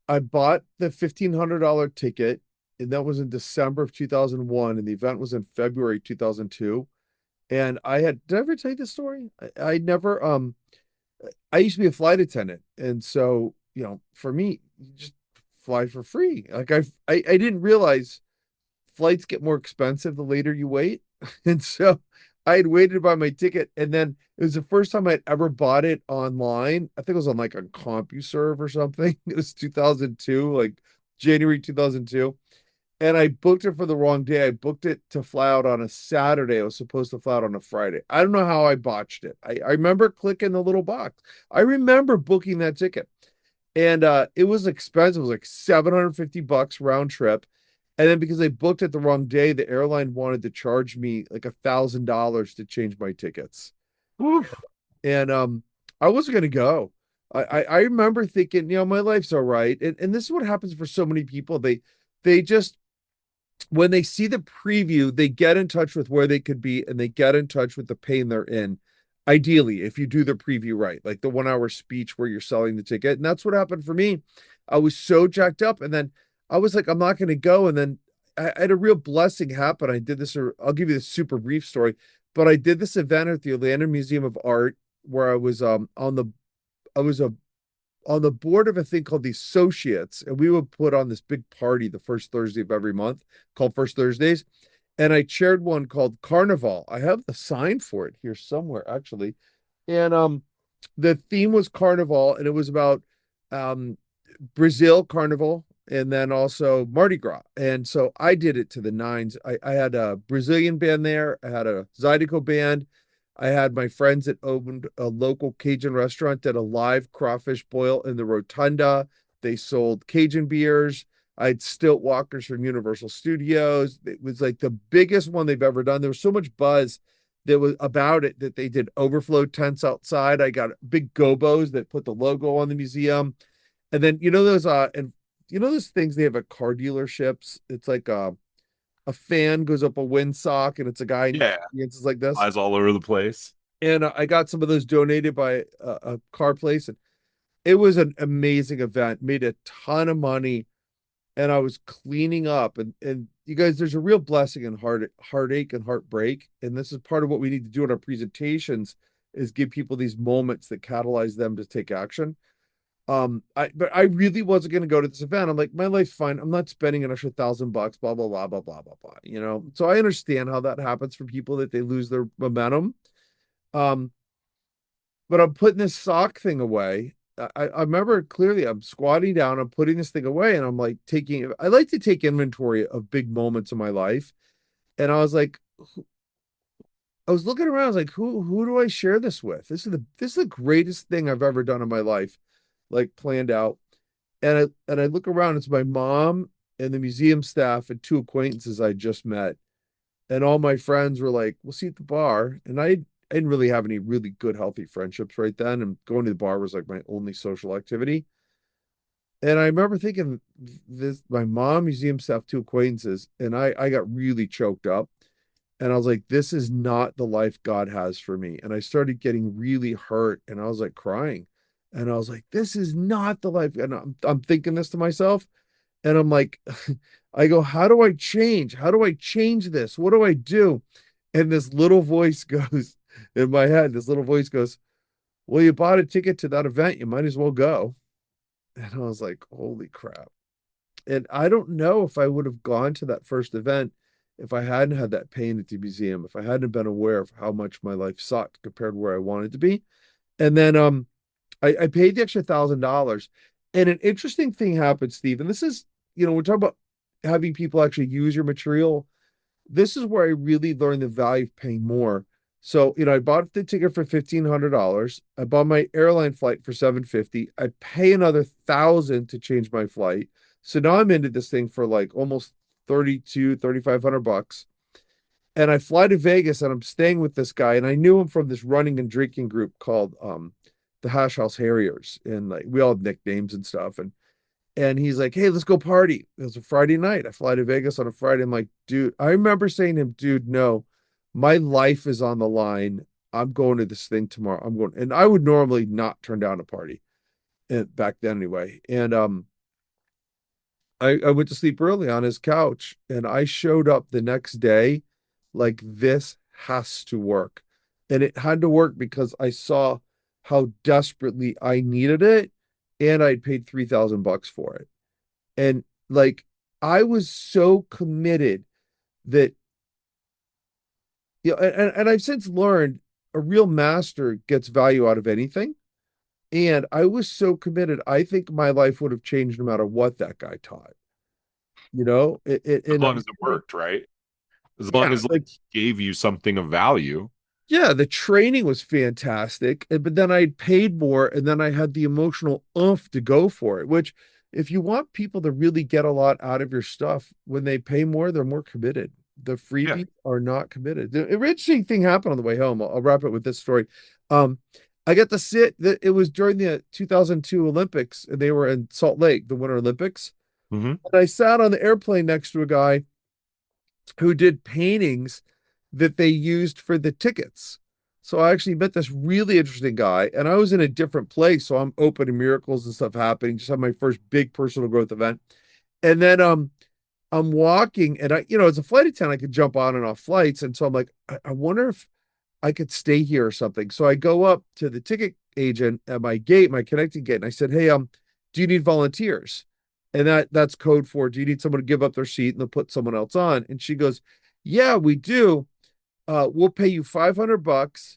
I bought the $1,500 ticket, and that was in December of 2001, and the event was in February 2002. And did I ever tell you this story? I never, I used to be a flight attendant. And so, for me, you just fly for free. Like I didn't realize flights get more expensive the later you wait. And so I had waited to buy my ticket. And then it was the first time I'd ever bought it online. I think it was on like a CompuServe or something. It was 2002, like January 2002. And I booked it for the wrong day. I booked it to fly out on a Saturday. I was supposed to fly out on a Friday. I don't know how I botched it. I remember clicking the little box. I remember booking that ticket. And it was expensive. It was like $750 round trip. And then because I booked it the wrong day, the airline wanted to charge me like $1,000 to change my tickets. Oof. And I wasn't gonna go. I remember thinking, my life's all right. And this is what happens for so many people. They just when they see the preview, they get in touch with where they could be and they get in touch with the pain they're in. Ideally, if you do the preview right, like the 1 hour speech where you're selling the ticket. And that's what happened for me. I was so jacked up. And then I was like, I'm not going to go. And then I had a real blessing happen. I did this, or I'll give you this super brief story, but I did this event at the Atlanta Museum of Art where I was on the board of a thing called the Associates, and we would put on this big party the first Thursday of every month called First Thursdays. And I chaired one called Carnival. I have the sign for it here somewhere, actually. And the theme was Carnival, and it was about um Brazil Carnival and then also Mardi Gras. And so I did it to the nines. I had a Brazilian band there, I had a Zydeco band. I had my friends that opened a local Cajun restaurant, did a live crawfish boil in the rotunda. They sold Cajun beers. I had stilt walkers from Universal Studios. It was like the biggest one they've ever done. There was so much buzz that was about it that they did overflow tents outside. I got big gobos that put the logo on the museum. And then you know those things they have at car dealerships? It's like a fan goes up a windsock and it's a guy and Yeah, it's like this. flies all over the place. And I got some of those donated by a car place. And it was an amazing event, made a ton of money. And I was cleaning up. And you guys, there's a real blessing in heartache and heartbreak. And this is part of what we need to do in our presentations is give people these moments that catalyze them to take action. But I really wasn't going to go to this event. I'm like, my life's fine. I'm not spending an extra $1,000, blah, blah, blah, blah, blah, blah, blah. So I understand how that happens for people that they lose their momentum. Um, but I'm putting this sock thing away. I remember clearly I'm squatting down, I'm putting this thing away, and I'm like I like to take inventory of big moments in my life. And I was like, I was looking around, I was like, who do I share this with? This is the greatest thing I've ever done in my life, like planned out. And I look around, it's my mom and the museum staff and two acquaintances I just met. And all my friends were like, we'll see you at the bar. And I didn't really have any really good, healthy friendships right then. And going to the bar was like my only social activity. And I remember thinking this, my mom, museum staff, two acquaintances, and I got really choked up. And I was like, this is not the life God has for me. And I started getting really hurt and I was like crying. And I was like, this is not the life. And I'm thinking this to myself. And I'm like, I go, how do I change? How do I change this? What do I do? And this little voice goes in my head, this little voice goes, well, you bought a ticket to that event. You might as well go. And I was like, holy crap. And I don't know if I would have gone to that first event if I hadn't had that pain at the museum, if I hadn't been aware of how much my life sucked compared to where I wanted to be. And then I paid the extra $1,000. And an interesting thing happened, Steve. And this is, we're talking about having people actually use your material. This is where I really learned the value of paying more. So, I bought the ticket for $1,500. I bought my airline flight for $750. I pay another 1,000 to change my flight. So now I'm into this thing for like almost 3,500 bucks. And I fly to Vegas and I'm staying with this guy. And I knew him from this running and drinking group called the Hash House Harriers. And like we all have nicknames and stuff. And he's like, hey, let's go party. It was a Friday night. I fly to Vegas on a Friday. I'm like, dude, I remember saying to him, dude, no, my life is on the line. I'm going to this thing tomorrow. I'm going, and I would normally not turn down a party back then anyway. And I went to sleep early on his couch and I showed up the next day like this has to work. And it had to work because I saw how desperately I needed it and I'd paid $3,000 for it. And like I was so committed that and I've since learned a real master gets value out of anything. And I was so committed, I think my life would have changed no matter what that guy taught. As And long as it worked, right? As long yeah, as like like he gave you something of value. yeah, the training was fantastic, but then I paid more, and then I had the emotional oomph to go for it. Which, if you want people to really get a lot out of your stuff, when they pay more, they're more committed. The Yeah. freebies are not committed. The interesting thing happened on the way home. I'll wrap it with this story. Um, I got to sit. It was during the 2002 Olympics, and they were in Salt Lake, the Winter Olympics. Hmm. And I sat on the airplane next to a guy who did paintings that they used for the tickets. So I actually met this really interesting guy, and I was in a different place. So I'm open to miracles and stuff happening. Just had my first big personal growth event. And then I'm walking, and as a flight attendant, I could jump on and off flights. And so I'm like, I wonder if I could stay here or something. So I go up to the ticket agent at my gate, my connecting gate, and I said, hey, do you need volunteers? And that's code for, do you need someone to give up their seat and they'll put someone else on? And she goes, yeah, we do. We'll pay you $500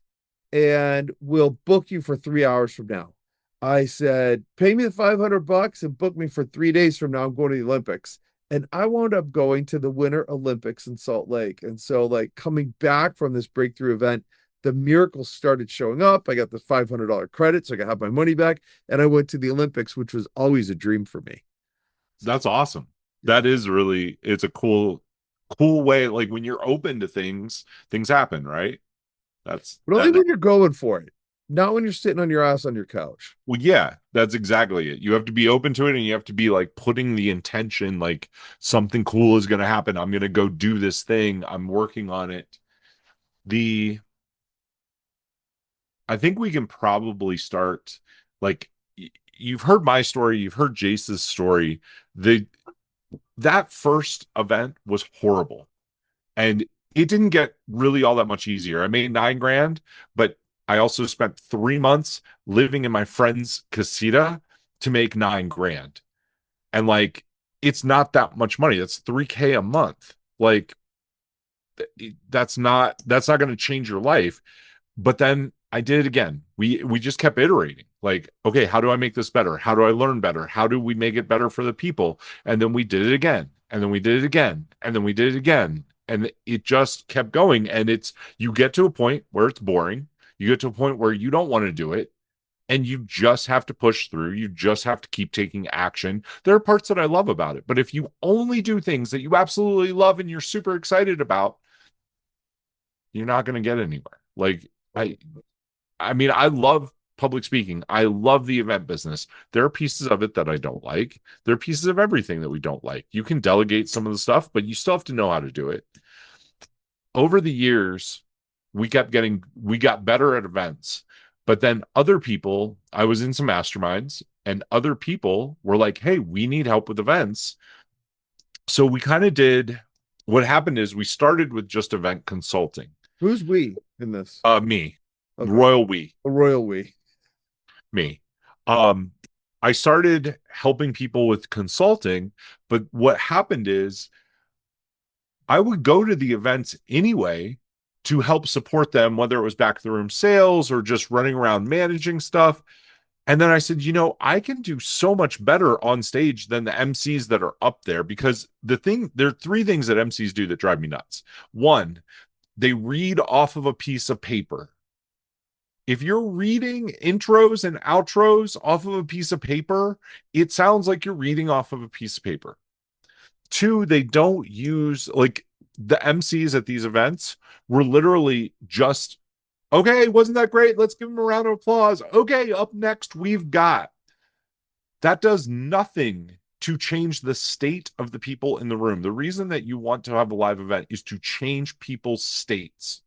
and we'll book you for 3 hours from now. I said, pay me the $500 and book me for 3 days from now. I'm going to the Olympics. And I wound up going to the Winter Olympics in Salt Lake. And so, like, coming back from this breakthrough event, the miracles started showing up. I got the $500 credit, so I could have my money back. And I went to the Olympics, which was always a dream for me. That's awesome. That is really, it's a cool way. Like when you're open to things, things happen, right? That's But only that. when you're going for it, not when you're sitting on your ass on your couch. Well, yeah, that's exactly it. You have to be open to it and you have to be like putting the intention, like something cool is going to happen. I'm going to go do this thing. I'm working on it. The, I think we can probably start like you've heard my story, you've heard Jase's story. The that first event was horrible. And it didn't get really all that much easier. I made 9 grand, but I also spent 3 months living in my friend's casita to make 9 grand. And like, it's not that much money. That's 3K a month. Like, that's not going to change your life. But then I did it again. We just kept iterating. Like, okay, how do I make this better? How do I learn better? How do we make it better for the people? And then we did it again. And then we did it again. And then we did it again. And it just kept going. And it's you get to a point where it's boring. You get to a point where you don't want to do it. And you just have to push through. You just have to keep taking action. There are parts that I love about it. But if you only do things that you absolutely love and you're super excited about, you're not going to get anywhere. Like I I mean, I love public speaking. I love the event business. There are pieces of it that I don't like. There are pieces of everything that we don't like. You can delegate some of the stuff, but you still have to know how to do it. Over the years, we got better at events. But then other people, I was in some masterminds and other people were like, "Hey, we need help with events." So we kind of did what happened is we started with just event consulting. Who's we in this? Me, Okay, royal we. a royal we. Me. Um, I started helping people with consulting, but what happened is I would go to the events anyway to help support them, whether it was back of the room sales or just running around managing stuff. And then I said, I can do so much better on stage than the MCs that are up there because there are 3 things that MCs do that drive me nuts. One, they read off of a piece of paper. If you're reading intros and outros off of a piece of paper, it sounds like you're reading off of a piece of paper. Two, they don't use like the MCs at these events were literally just, okay, wasn't that great? Let's give them a round of applause. Okay, up next, we've got. That does nothing to change the state of the people in the room. The reason that you want to have a live event is to change people's states,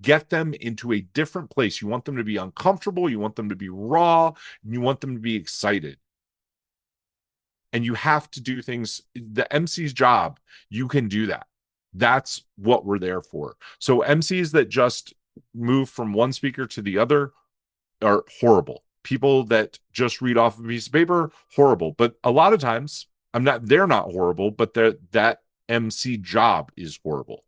get them into a different place. You want them to be uncomfortable. You want them to be raw. And you want them to be excited. And you have to do things. The MC's job, you can do that. That's what we're there for. So MCs that just move from one speaker to the other are horrible. People that just read off a piece of paper, horrible. But a lot of times, they're not horrible, but that MC job is horrible.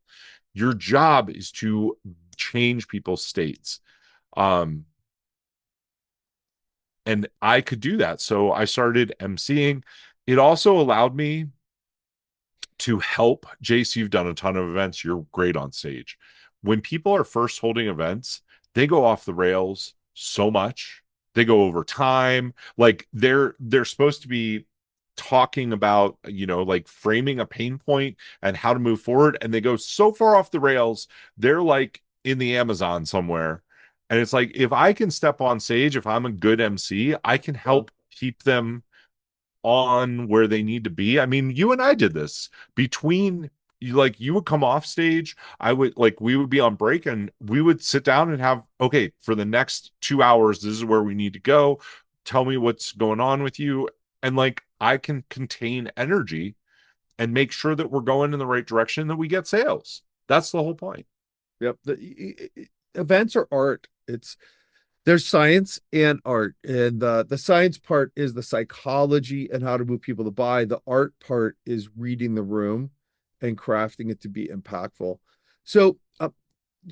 Your job is to change people's states. Um, and I could do that. So I started MCing. It also allowed me to help. Jase, you've done a ton of events. You're great on stage. When people are first holding events, they go off the rails so much. They go over time. Like they're supposed to be talking about, like framing a pain point and how to move forward. And they go so far off the rails, they're like in the Amazon somewhere. And it's like, if I can step on stage, if I'm a good MC, I can help keep them on where they need to be. I mean, you and I did this between you would come off stage, I would like we would be on break and we would sit down and have, okay, for the next 2 hours, this is where we need to go. Tell me what's going on with you. And like I can contain energy and make sure that we're going in the right direction, that we get sales. That's the whole point. Yep. Events are art. There's science and art, and the science part is the psychology and how to move people to buy. The art part is reading the room and crafting it to be impactful. So,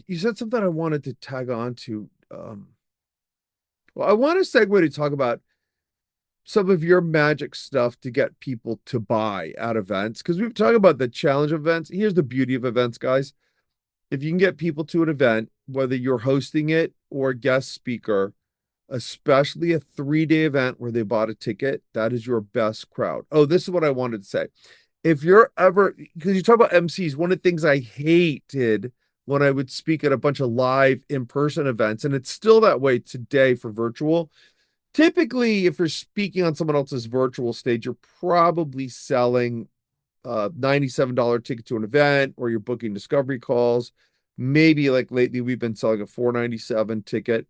you said something I wanted to tag on to. Well, I want to segue to talk about some of your magic stuff to get people to buy at events because we've talked about the challenge of events. Here's the beauty of events, guys. If you can get people to an event, whether you're hosting it or guest speaker, especially a 3-day event where they bought a ticket, that is your best crowd. Oh, this is what I wanted to say. if you're ever, because you talk about MCs, one of the things I hated when I would speak at a bunch of live in-person events, and it's still that way today for virtual. Typically, if you're speaking on someone else's virtual stage, you're probably selling a $97 ticket to an event, or you're booking discovery calls. Maybe like lately, we've been selling a $497 ticket.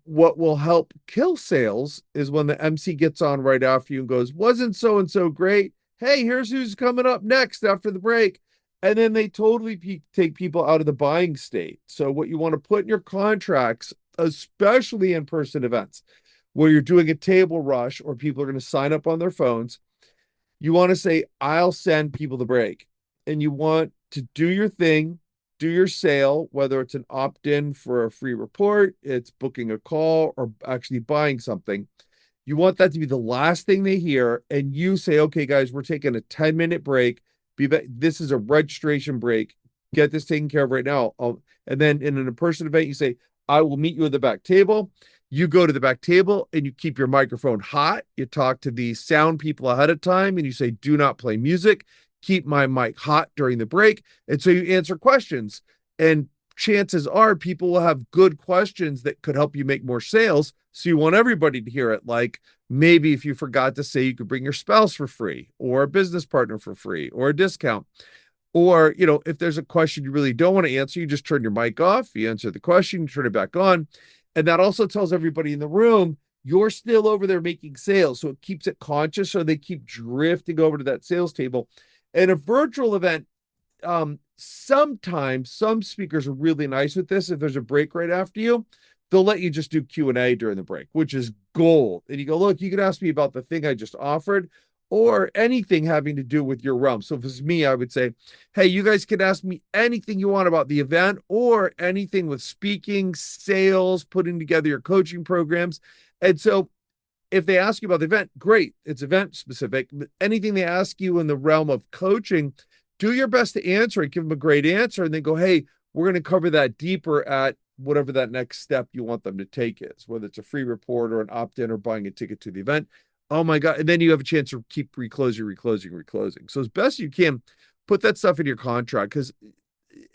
What will help kill sales is when the MC gets on right after you and goes, wasn't so and so great? Hey, here's who's coming up next after the break. And then they totally take people out of the buying state. So, what you want to put in your contracts, especially in person events where you're doing a table rush or people are going to sign up on their phones, you want to say, I'll send people the break. And you want to do your thing, do your sale, whether it's an opt in for a free report, it's booking a call, or actually buying something. You want that to be the last thing they hear. And you say, okay, guys, we're taking a 10-minute break. Be back. This is a registration break. Get this taken care of right now. And then in an in-person event, you say, I will meet you at the back table. You go to the back table and you keep your microphone hot. You talk to the sound people ahead of time and you say, do not play music. Keep my mic hot during the break. And so you answer questions. And chances are people will have good questions that could help you make more sales. So you want everybody to hear it. Like maybe if you forgot to say you could bring your spouse for free, or a business partner for free, or a discount. Or, if there's a question you really don't want to answer, you just turn your mic off, you answer the question, you turn it back on. And that also tells everybody in the room, you're still over there making sales. So it keeps it conscious. So they keep drifting over to that sales table. And a virtual event, sometimes some speakers are really nice with this. If there's a break right after you, they'll let you just do Q&A during the break, which is gold. And you go, look, you can ask me about the thing I just offered or anything having to do with your realm. So if it's me, I would say, hey, you guys can ask me anything you want about the event or anything with speaking, sales, putting together your coaching programs. And so if they ask you about the event, great, it's event specific. But anything they ask you in the realm of coaching, do your best to answer it, give them a great answer, and then go, hey, we're going to cover that deeper at whatever that next step you want them to take is, whether it's a free report or an opt-in or buying a ticket to the event. Oh my God. And then you have a chance to keep reclosing. So as best you can, put that stuff in your contract, because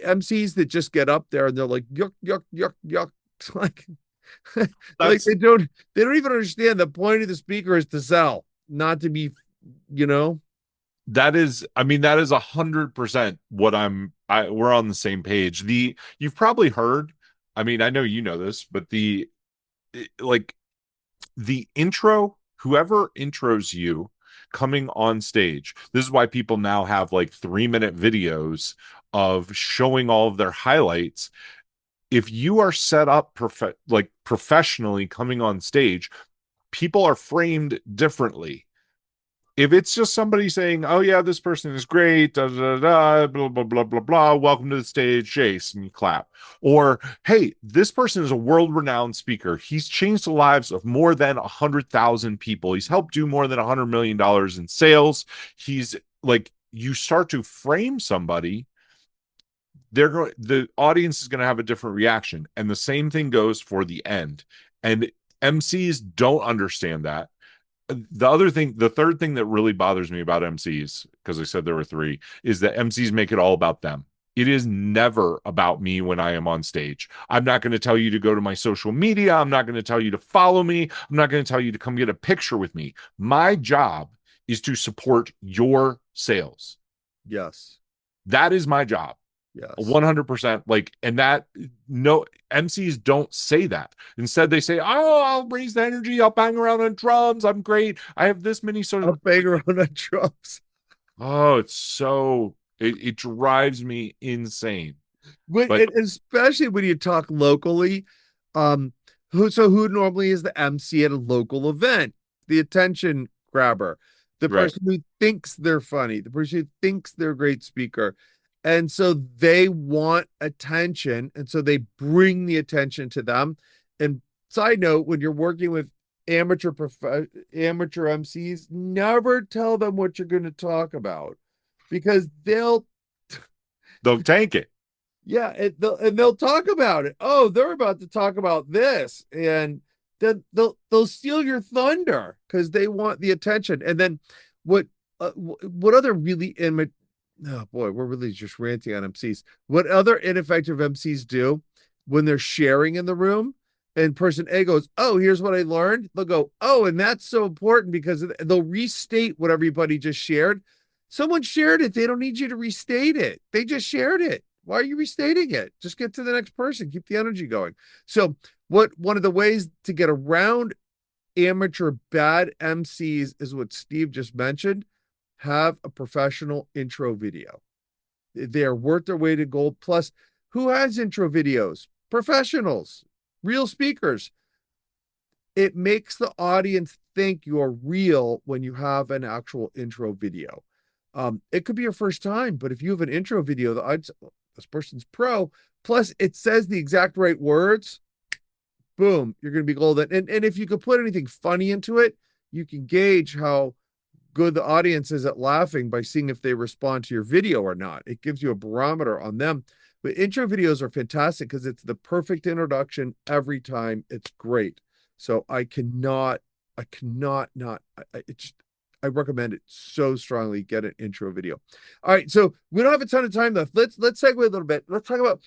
MCs that just get up there and they're like, yuck, yuck, yuck, yuck. Like, like That's they don't even understand the point of the speaker is to sell, not to be, you know. that is, I mean, that is 100% what we're on the same page. You've probably heard, I mean, I know you know this, but like the intro, whoever intros you coming on stage, this is why people now have like 3-minute videos of showing all of their highlights. If you are set up professionally coming on stage, people are framed differently. If it's just somebody saying, "Oh yeah, this person is great," da da da, blah blah blah blah blah, welcome to the stage, Jase, and you clap, or "Hey, this person is a world-renowned speaker. He's changed the lives of more than 100,000 people. He's helped do more than $100 million in sales." He's like, you start to frame somebody, the audience is going to have a different reaction, and the same thing goes for the end. And MCs don't understand that. The third thing that really bothers me about MCs, because I said there were three, is that MCs make it all about them. It is never about me when I am on stage. I'm not going to tell you to go to my social media. I'm not going to tell you to follow me. I'm not going to tell you to come get a picture with me. My job is to support your sales. Yes. That is my job. Yes. 100%. Like, and that, no, MCs don't say that. Instead they say, "Oh, I'll raise the energy, I'll bang around on drums, I'm great, I have this many I'll social." bang around on drums. Oh, it drives me insane. But But especially when you talk locally, um, who normally is the MC at a local event? The attention grabber, the right, person who thinks they're funny, the person who thinks they're a great speaker. And so they want attention. And so they bring the attention to them. And side note, when you're working with amateur MCs, never tell them what you're going to talk about, because they'll tank it. yeah, they'll talk about it. Oh, they're about to talk about this, and then they'll steal your thunder because they want the attention. And then what what other really oh boy, we're really just ranting on MCs. What other ineffective MCs do when they're sharing in the room and person A goes, "Oh, here's what I learned." They'll go, "Oh, and that's so important," because they'll restate what everybody just shared. Someone shared it. They don't need you to restate it. They just shared it. Why are you restating it? Just get to the next person. Keep the energy going. So, what one of the ways to get around amateur bad MCs is what Steve just mentioned. Have a professional intro video. They are worth their weight in gold. Plus, who has intro videos? Professionals, real speakers. It makes the audience think you're real when you have an actual intro video. It could be your first time, but if you have an intro video, this person's pro. Plus, it says the exact right words. Boom, you're going to be golden. And if you could put anything funny into it, you can gauge how good the audience is at laughing by seeing if they respond to your video or not. It gives you a barometer on them. But intro videos are fantastic because it's the perfect introduction every time. It's great. So I cannot not, it just, I recommend it so strongly. Get an intro video. All right, so we don't have a ton of time left. Let's segue a little bit. Let's talk about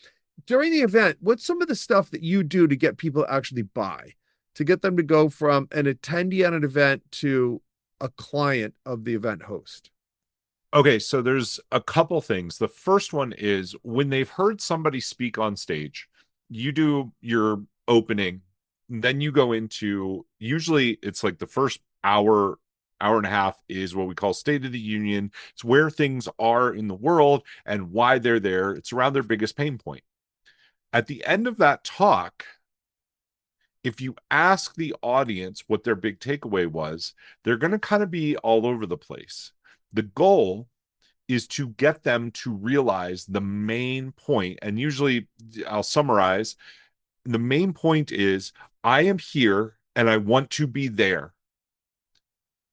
during the event. What's some of the stuff that you do to get people to actually buy, to get them to go from an attendee at an event to a client of the event host? Okay, so there's a couple things. The first one is when they've heard somebody speak on stage, you do your opening, then you go into, usually it's like the first hour, hour and a half is what we call State of the Union. It's where things are in the world and why they're there. It's around their biggest pain point. At the end of that talk, if you ask the audience what their big takeaway was, they're going to kind of be all over the place. The goal is to get them to realize the main point. And usually I'll summarize. The main point is I am here and I want to be there.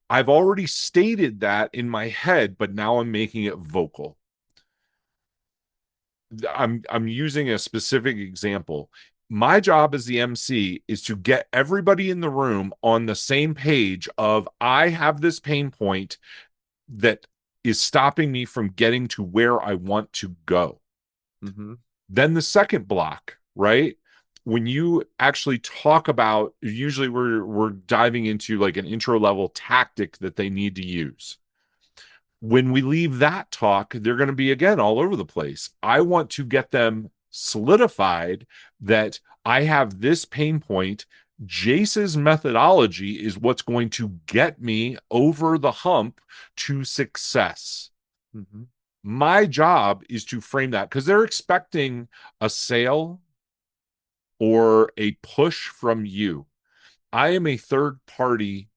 I've already stated that in my head, but now I'm making it vocal. I'm using a specific example. My job as the MC is to get everybody in the room on the same page of I have this pain point that is stopping me from getting to where I want to go. Mm-hmm. Then the second block, right? When you actually talk about, usually we're diving into like an intro level tactic that they need to use. When we leave that talk, they're going to be again all over the place. I want to get them solidified that I have this pain point. Jase's methodology is what's going to get me over the hump to success. Mm-hmm. My job is to frame that because they're expecting a sale or a push from you. I am a third party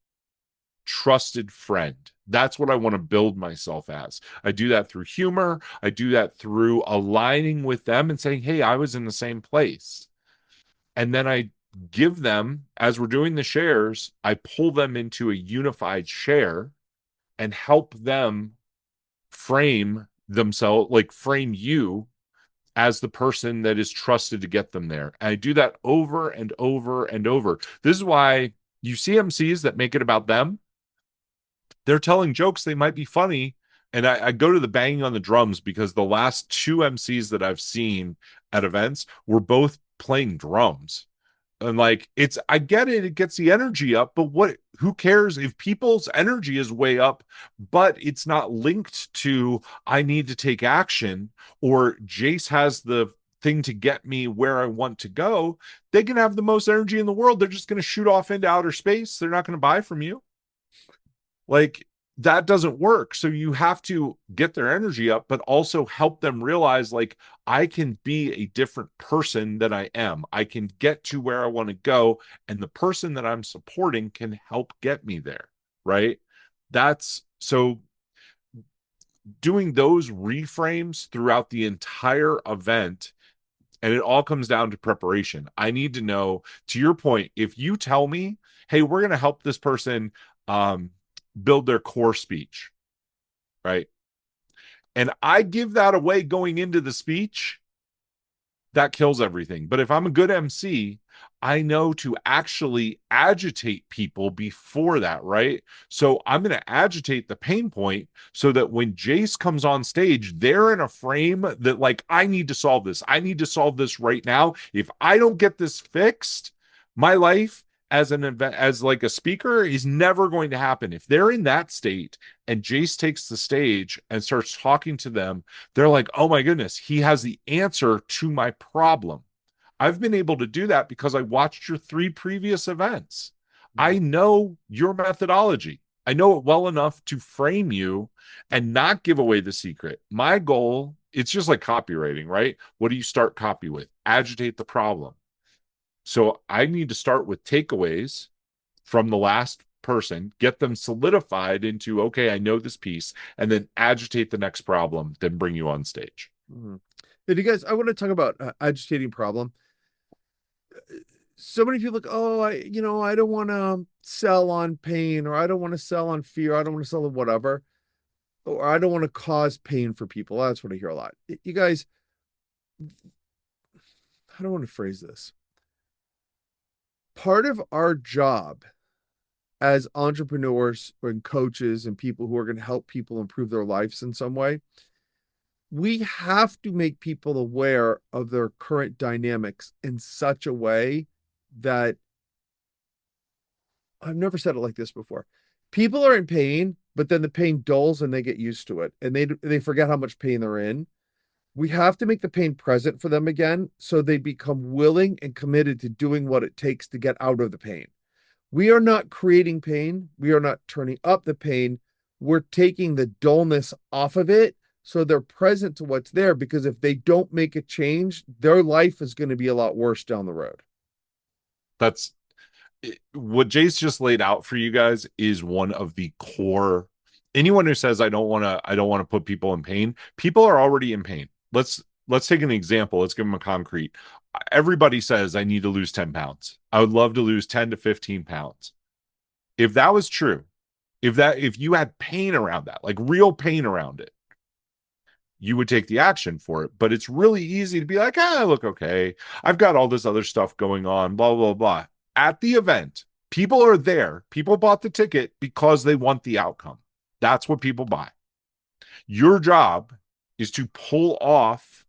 trusted friend. That's what I want to build myself as. I do that through humor. I do that through aligning with them and saying, hey, I was in the same place. And then I give them, as we're doing the shares, I pull them into a unified share and help them frame themselves, like frame you as the person that is trusted to get them there. And I do that over and over and over. This is why you see MCs that make it about them. They're telling jokes, they might be funny. And I go to the banging on the drums because the last two MCs that I've seen at events were both playing drums. And like it's I get it, it gets the energy up, but who cares if people's energy is way up, but it's not linked to I need to take action or Jase has the thing to get me where I want to go. They can have the most energy in the world. They're just going to shoot off into outer space. They're not going to buy from you. Like that doesn't work. So you have to get their energy up, but also help them realize like I can be a different person than I am. I can get to where I want to go, and the person that I'm supporting can help get me there. Right. That's so doing those reframes throughout the entire event. And it all comes down to preparation. I need to know, to your point, if you tell me, hey, we're going to help this person um, build their core speech, right? And I give that away going into the speech, that kills everything. But if I'm a good MC, I know to actually agitate people before that, right? So I'm going to agitate the pain point so that when Jase comes on stage, they're in a frame that, like, I need to solve this. I need to solve this right now. If I don't get this fixed, my life as an event, as like a speaker, is never going to happen. If they're in that state and Jase takes the stage and starts talking to them, they're like, oh my goodness, he has the answer to my problem. I've been able to do that because I watched your three previous events. I know your methodology. I know it well enough to frame you and not give away the secret. My goal, it's just like copywriting, right? What do you start copy with? Agitate the problem. So I need to start with takeaways from the last person, get them solidified into, okay, I know this piece, and then agitate the next problem, then bring you on stage. Mhm. Did you guys? I want to talk about agitating problem. So many people like, oh, I don't want to sell on pain, or I don't want to sell on fear, I don't want to sell on whatever, or I don't want to cause pain for people. That's what I hear a lot. You guys, I don't want to phrase this. Part of our job as entrepreneurs and coaches and people who are going to help people improve their lives in some way, we have to make people aware of their current dynamics in such a way that I've never said it like this before. People are in pain, but then the pain dulls and they get used to it and they forget how much pain they're in. We have to make the pain present for them again so they become willing and committed to doing what it takes to get out of the pain. We are not creating pain. We are not turning up the pain. We're taking the dullness off of it so they're present to what's there, because if they don't make a change, their life is going to be a lot worse down the road. That's what Jace just laid out for you guys is one of the core. Anyone who says I don't want to put people in pain, people are already in pain. Let's take an example. Let's give them a concrete. Everybody says I need to lose 10 pounds. I would love to lose 10 to 15 pounds. If that was true, if you had pain around that, like real pain around it, you would take the action for it. But it's really easy to be like, I look okay. I've got all this other stuff going on, blah, blah, blah. At the event, people are there. People bought the ticket because they want the outcome. That's what people buy. Your job is to pull off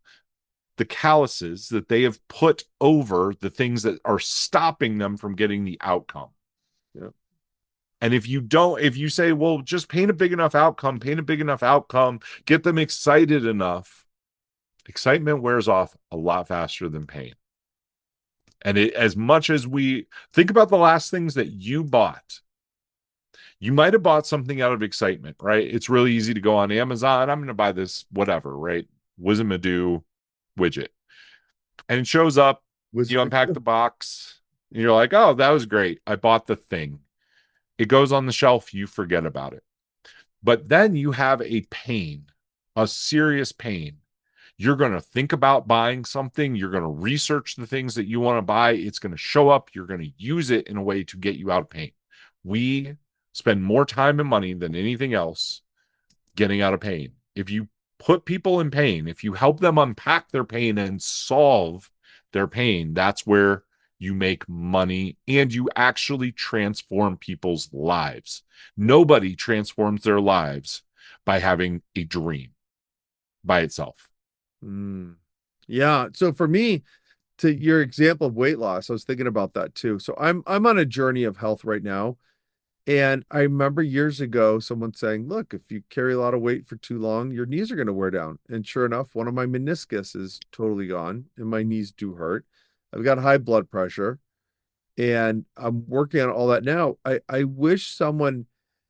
the calluses that they have put over the things that are stopping them from getting the outcome. Yeah. And if you don't, if you say, well, just paint a big enough outcome, get them excited enough, excitement wears off a lot faster than pain. And as much as we think about the last things that you bought, you might have bought something out of excitement, right? It's really easy to go on Amazon. I'm going to buy this, whatever, right? Wizamadoo widget. And it shows up, Was you unpack the box, and you're like, oh, that was great. I bought the thing. It goes on the shelf, you forget about it. But then you have a pain, a serious pain. You're going to think about buying something. You're going to research the things that you want to buy. It's going to show up. You're going to use it in a way to get you out of pain. We spend more time and money than anything else getting out of pain. If you put people in pain, if you help them unpack their pain and solve their pain, that's where you make money and you actually transform people's lives. Nobody transforms their lives by having a dream by itself. Mm. Yeah. So for me, to your example of weight loss, I was thinking about that too. So I'm on a journey of health right now. And I remember years ago someone saying, look, if you carry a lot of weight for too long, your knees are going to wear down. And sure enough, one of my meniscus is totally gone and my knees do hurt. I've got high blood pressure and I'm working on all that now. I wish someone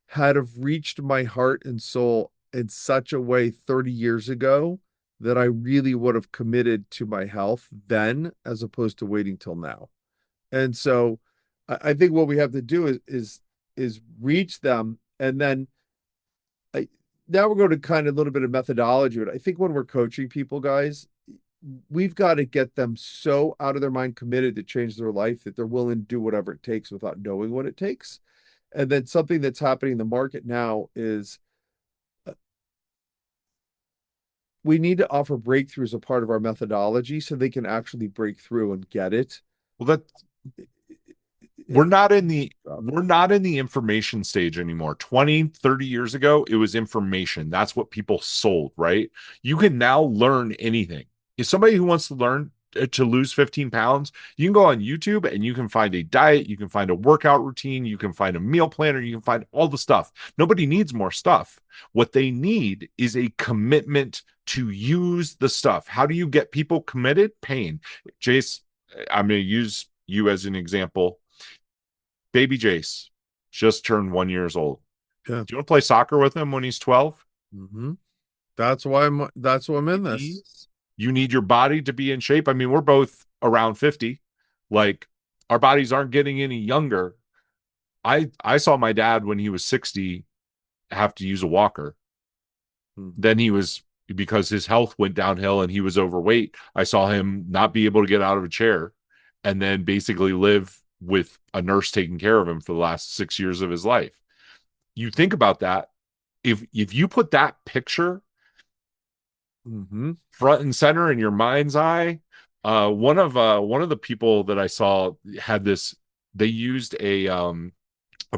had have reached my heart and soul in such a way 30 years ago that I really would have committed to my health then as opposed to waiting till now. And so I think what we have to do is reach them. And then I now we're going to kind of a little bit of methodology, but I think when we're coaching people, guys, we've got to get them so out of their mind committed to change their life that they're willing to do whatever it takes without knowing what it takes. And then something that's happening in the market now is we need to offer breakthroughs as a part of our methodology so they can actually break through and get it. Well, that we're It's not in the tough. we're not in the information stage anymore. 20, 30 years ago, it was information. That's what people sold, right? You can now learn anything. If somebody who wants to learn to lose 15 pounds, you can go on YouTube and you can find a diet, you can find a workout routine, you can find a meal planner, you can find all the stuff. Nobody needs more stuff. What they need is a commitment to use the stuff. How do you get people committed? Pain. Jase, I'm going to use you as an example. Baby Jase just turned 1 years old. Yeah. Do you want to play soccer with him when he's 12? Hmm. That's why I'm in this. You need your body to be in shape. I mean, we're both around 50. Like our bodies aren't getting any younger. I saw my dad when he was 60 have to use a walker. Hmm. Then he was because his health went downhill and he was overweight. I saw him not be able to get out of a chair and then basically live with a nurse taking care of him for the last 6 years of his life. You think about that. If you put that picture Hmm. front and center in your mind's eye, one of the people that I saw had this. They used a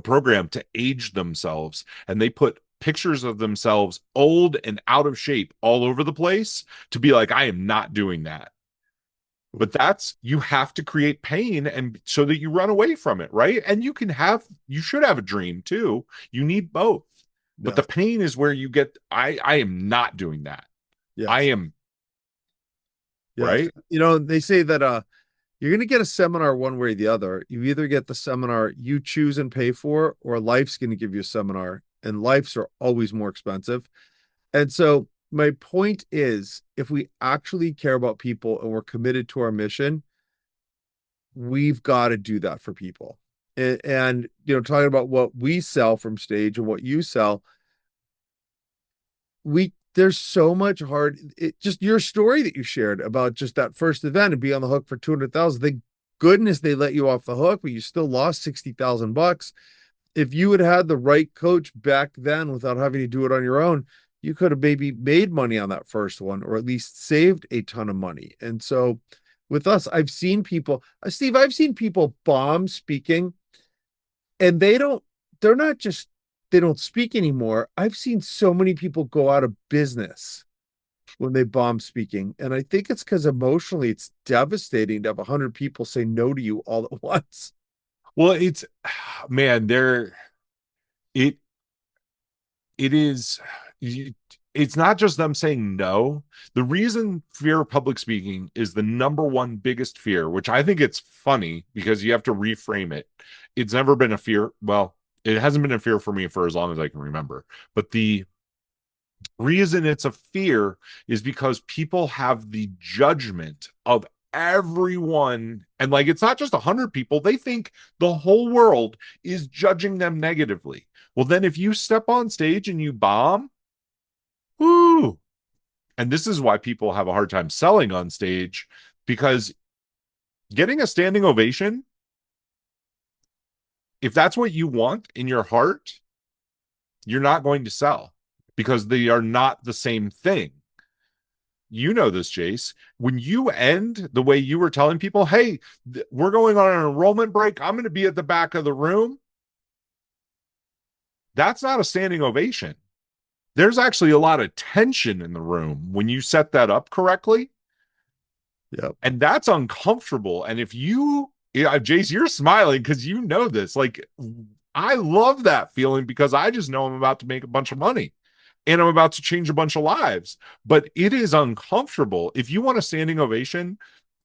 program to age themselves, and they put pictures of themselves old and out of shape all over the place to be like, I am not doing that. But that's you have to create pain and so that you run away from it, right? And you should have a dream too. You need both. But the Yes. pain is where you get I am not doing that. I Yes. am Yes. right. They say that you're gonna get a seminar one way or the other. You either get the seminar you choose and pay for, or life's gonna give you a seminar, and life's are always more expensive. And so my point is, if we actually care about people and we're committed to our mission, we've got to do that for people. And talking about what we sell from stage and what you sell, we there's so much just your story that you shared about just that first event and be on the hook for 200,000. Thank goodness they let you off the hook, but you still lost $60,000. If you had the right coach back then without having to do it on your own, you could have maybe made money on that first one, or at least saved a ton of money. And so with us, Steve, I've seen people bomb speaking, and they're not just, they don't speak anymore. I've seen so many people go out of business when they bomb speaking. And I think it's because emotionally it's devastating to have 100 people say no to you all at once. Well, it's man, it it is it's not just them saying no. The reason fear of public speaking is the number one biggest fear, which I think it's funny because you have to reframe it. It's never been a fear. Well, it hasn't been a fear for me for as long as I can remember. But the reason it's a fear is because people have the judgment of everyone, and like it's not just 100 people, they think the whole world is judging them negatively. Well, then if you step on stage and you bomb, whoo, and this is why people have a hard time selling on stage, because getting a standing ovation, if that's what you want in your heart, you're not going to sell because they are not the same thing. You know this, Jase. When you end the way you were telling people, hey, we're going on an enrollment break, I'm going to be at the back of the room. That's not a standing ovation. There's actually a lot of tension in the room when you set that up correctly. Yep. And that's uncomfortable. And if you, yeah, Jase, you're smiling because you know this. Like, I love that feeling because I just know I'm about to make a bunch of money and I'm about to change a bunch of lives. But it is uncomfortable. If you want a standing ovation,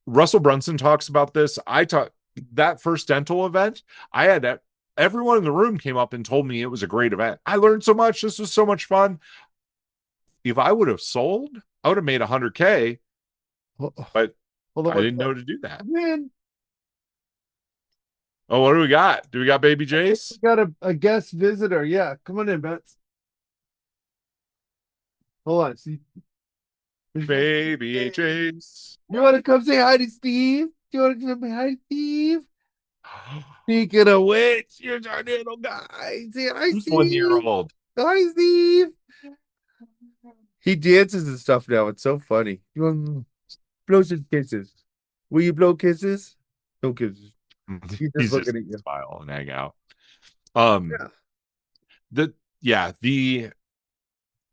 Russell Brunson talks about this. I talk that first dental event. I had that. Everyone in the room came up and told me it was a great event. I learned so much. This was so much fun. If I would have sold, I would have made 100K, Hold but on I one didn't know second. to do that. Man, Oh, what do we got? Do we got Baby we Jace? got a guest visitor. Yeah, come on in, Bets. Hold on. See, Baby you Jace. want to come say hi to Steve? You want to come say hi to Steve? Speaking of which, you're our little guy. Say hi, Who's 1 year Steve. old? Hi, Steve. He dances and stuff now. It's so funny. You want to blow some kisses? Will you blow kisses? No kisses. He's just He's just looking at you. smile and hang out. Um, Yeah. the yeah, the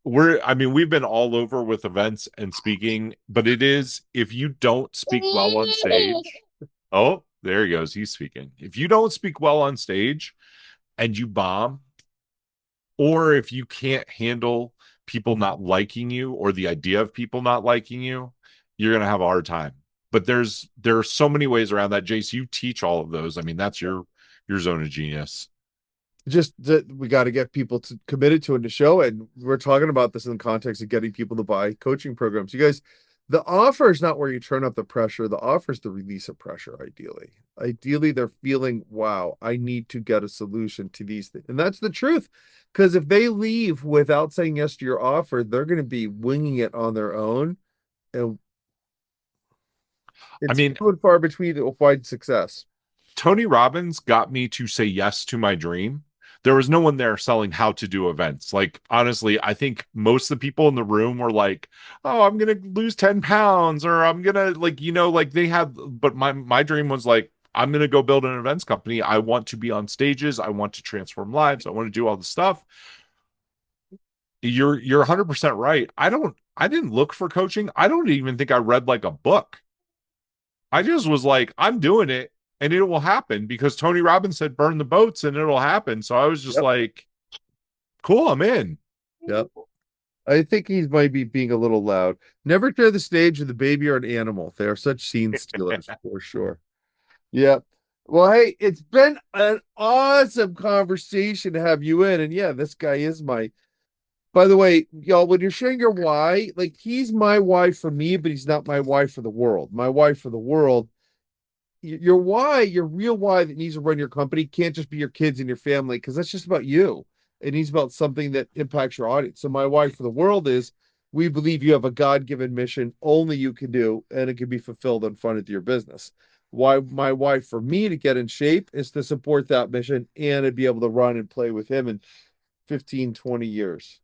we're I mean, we've been all over with events and speaking, but it is if you don't speak well on stage. Oh, there he goes. He's speaking. If you don't speak well on stage and you bomb, or if you can't handle people not liking you or the idea of people not liking you, you're gonna have a hard time. But there are so many ways around that. Jace, you teach all of those. I mean, that's your zone of genius. Just that we got to get people to committed to it to show it. And we're talking about this in the context of getting people to buy coaching programs. You guys, the offer is not where you turn up the pressure. The offer is the release of pressure, ideally. Ideally, they're feeling, wow, I need to get a solution to these things. And that's the truth. Because if they leave without saying yes to your offer, they're going to be winging it on their own. And I it's mean, few and far between that will find success. Tony Robbins got me to say yes to my dream. There was no one there selling how to do events. Like, honestly, I think most of the people in the room were like, oh, I'm going to lose 10 pounds, or I'm going to, like, like they had, but my dream was like, I'm going to go build an events company. I want to be on stages. I want to transform lives. I want to do all the stuff. You're 100% right. I didn't look for coaching. I don't even think I read like a book. I just was like, I'm doing it and it will happen because Tony Robbins said burn the boats and it'll happen. So I was just Yep. like, cool, I'm in. Yep. I think he might be being a little loud. Never share the stage with a baby or an animal. They are such scene stealers for sure. Yeah. Well, hey, it's been an awesome conversation to have you in. And yeah, this guy is my, by the way, y'all, when you're sharing your why, like he's my why for me, but he's not my why for the world. My why for the world, your why, your real why that needs to run your company can't just be your kids and your family because that's just about you. It needs about something that impacts your audience. So my why for the world is we believe you have a God-given mission only you can do, and it can be fulfilled and funded through your business. Why my why for me to get in shape is to support that mission and to be able to run and play with him in 15, 20 years.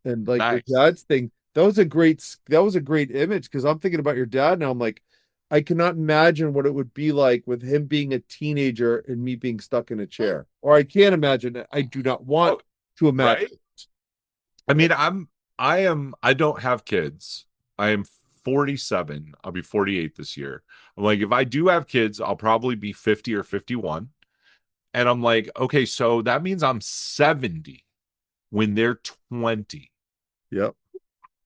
And like your Nice. dad's thing, that was a great image because I'm thinking about your dad now. I'm like, I cannot imagine what it would be like with him being a teenager and me being stuck in a chair. Or I can't imagine it. I do not want Oh, to imagine. right. I mean, I don't have kids. I am 47. I'll be 48 this year. I'm like, if I do have kids, I'll probably be 50 or 51. And I'm like, okay, so that means I'm 70 when they're 20. Yep.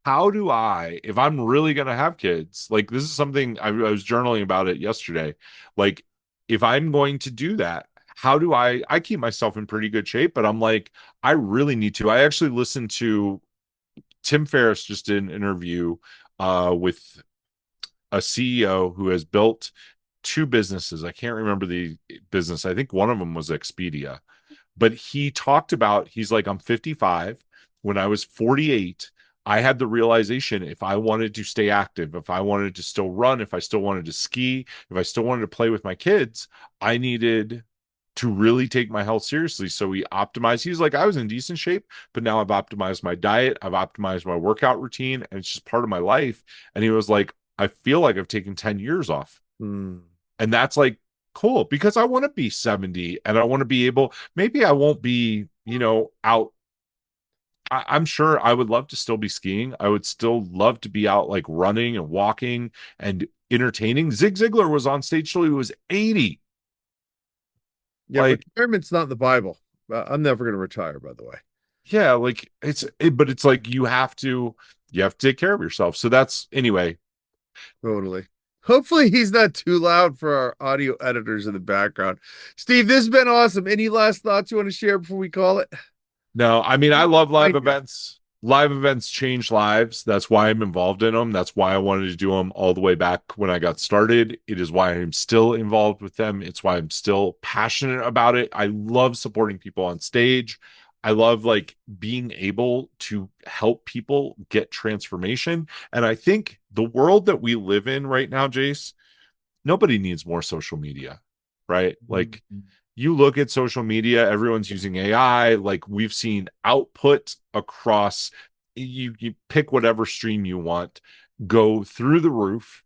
How do I, if I'm really going to have kids, like this is something I was journaling about it yesterday. Like, if I'm going to do that, how do I keep myself in pretty good shape, but I'm like, I really need to. I actually listened to Tim Ferriss just did an interview with a CEO who has built two businesses. I can't remember the business. I think one of them was Expedia, but he talked about, he's like, I'm 55. When I was 48, I had the realization if I wanted to stay active, if I wanted to still run, if I still wanted to ski, if I still wanted to play with my kids, I needed to really take my health seriously. So he optimized. He's like, I was in decent shape, but now I've optimized my diet, I've optimized my workout routine, and it's just part of my life. And he was like, I feel like I've taken 10 years off. Hmm. And that's like cool because I want to be 70 and I want to be able, maybe I won't be, out. I'm sure I would love to still be skiing. I would still love to be out like running and walking and entertaining. Zig Ziglar was on stage till he was 80. Yeah, Like, retirement's not in the Bible. I'm never going to retire, by the way. yeah, like but it's like you have to take care of yourself. So that's anyway. Totally. Hopefully he's not too loud for our audio editors in the background. Steve, this has been awesome. Any last thoughts you want to share before we call it? No, I mean, I love live Thank you. events. Live events change lives. That's why I'm involved in them. That's why I wanted to do them all the way back when I got started. It is why I'm still involved with them. It's why I'm still passionate about it. I love supporting people on stage. I love like being able to help people get transformation. And I think the world that we live in right now, Jace, nobody needs more social media, right? Like you look at social media, everyone's using AI. Like we've seen output across, you pick whatever stream you want, go through the roof.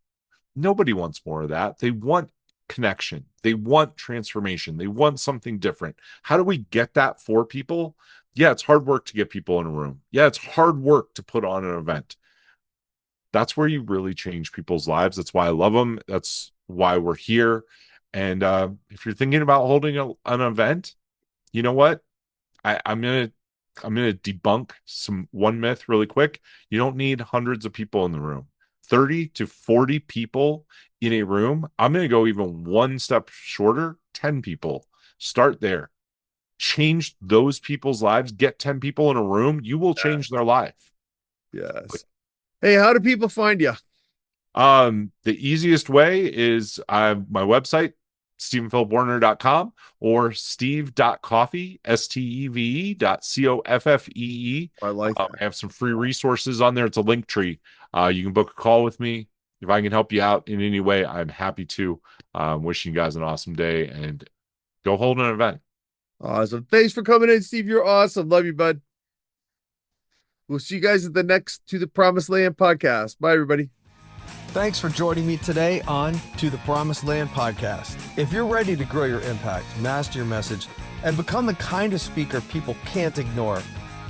Nobody wants more of that. They want connection. They want transformation. They want something different. How do we get that for people? Yeah, it's hard work to get people in a room. Yeah, it's hard work to put on an event. That's where you really change people's lives. That's why I love them. That's why we're here. And if you're thinking about holding an event, you know what? I'm gonna debunk one myth really quick. You don't need hundreds of people in the room. 30 to 40 people in a room. I'm gonna go even one step shorter, 10 people. Start there. Change those people's lives. Get 10 people in a room. You will change their life. Yes. Hey, how do people find you? The easiest way is my website, stephenphilipwerner.com, or steve.coffee, steve.coffee. I like that. I have some free resources on there. It's a link tree. You can book a call with me. If I can help you out in any way, I'm happy to. Wishing you guys an awesome day, and go hold an event. Awesome. Thanks for coming in, Steve. You're awesome. Love you, bud. We'll see you guys at the next To the Promised Land podcast. Bye, everybody. Thanks for joining me today on To the Promised Land podcast. If you're ready to grow your impact, master your message, and become the kind of speaker people can't ignore,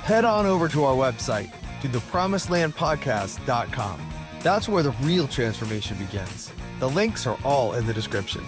head on over to our website, tothepromisedlandpodcast.com. That's where the real transformation begins. The links are all in the description.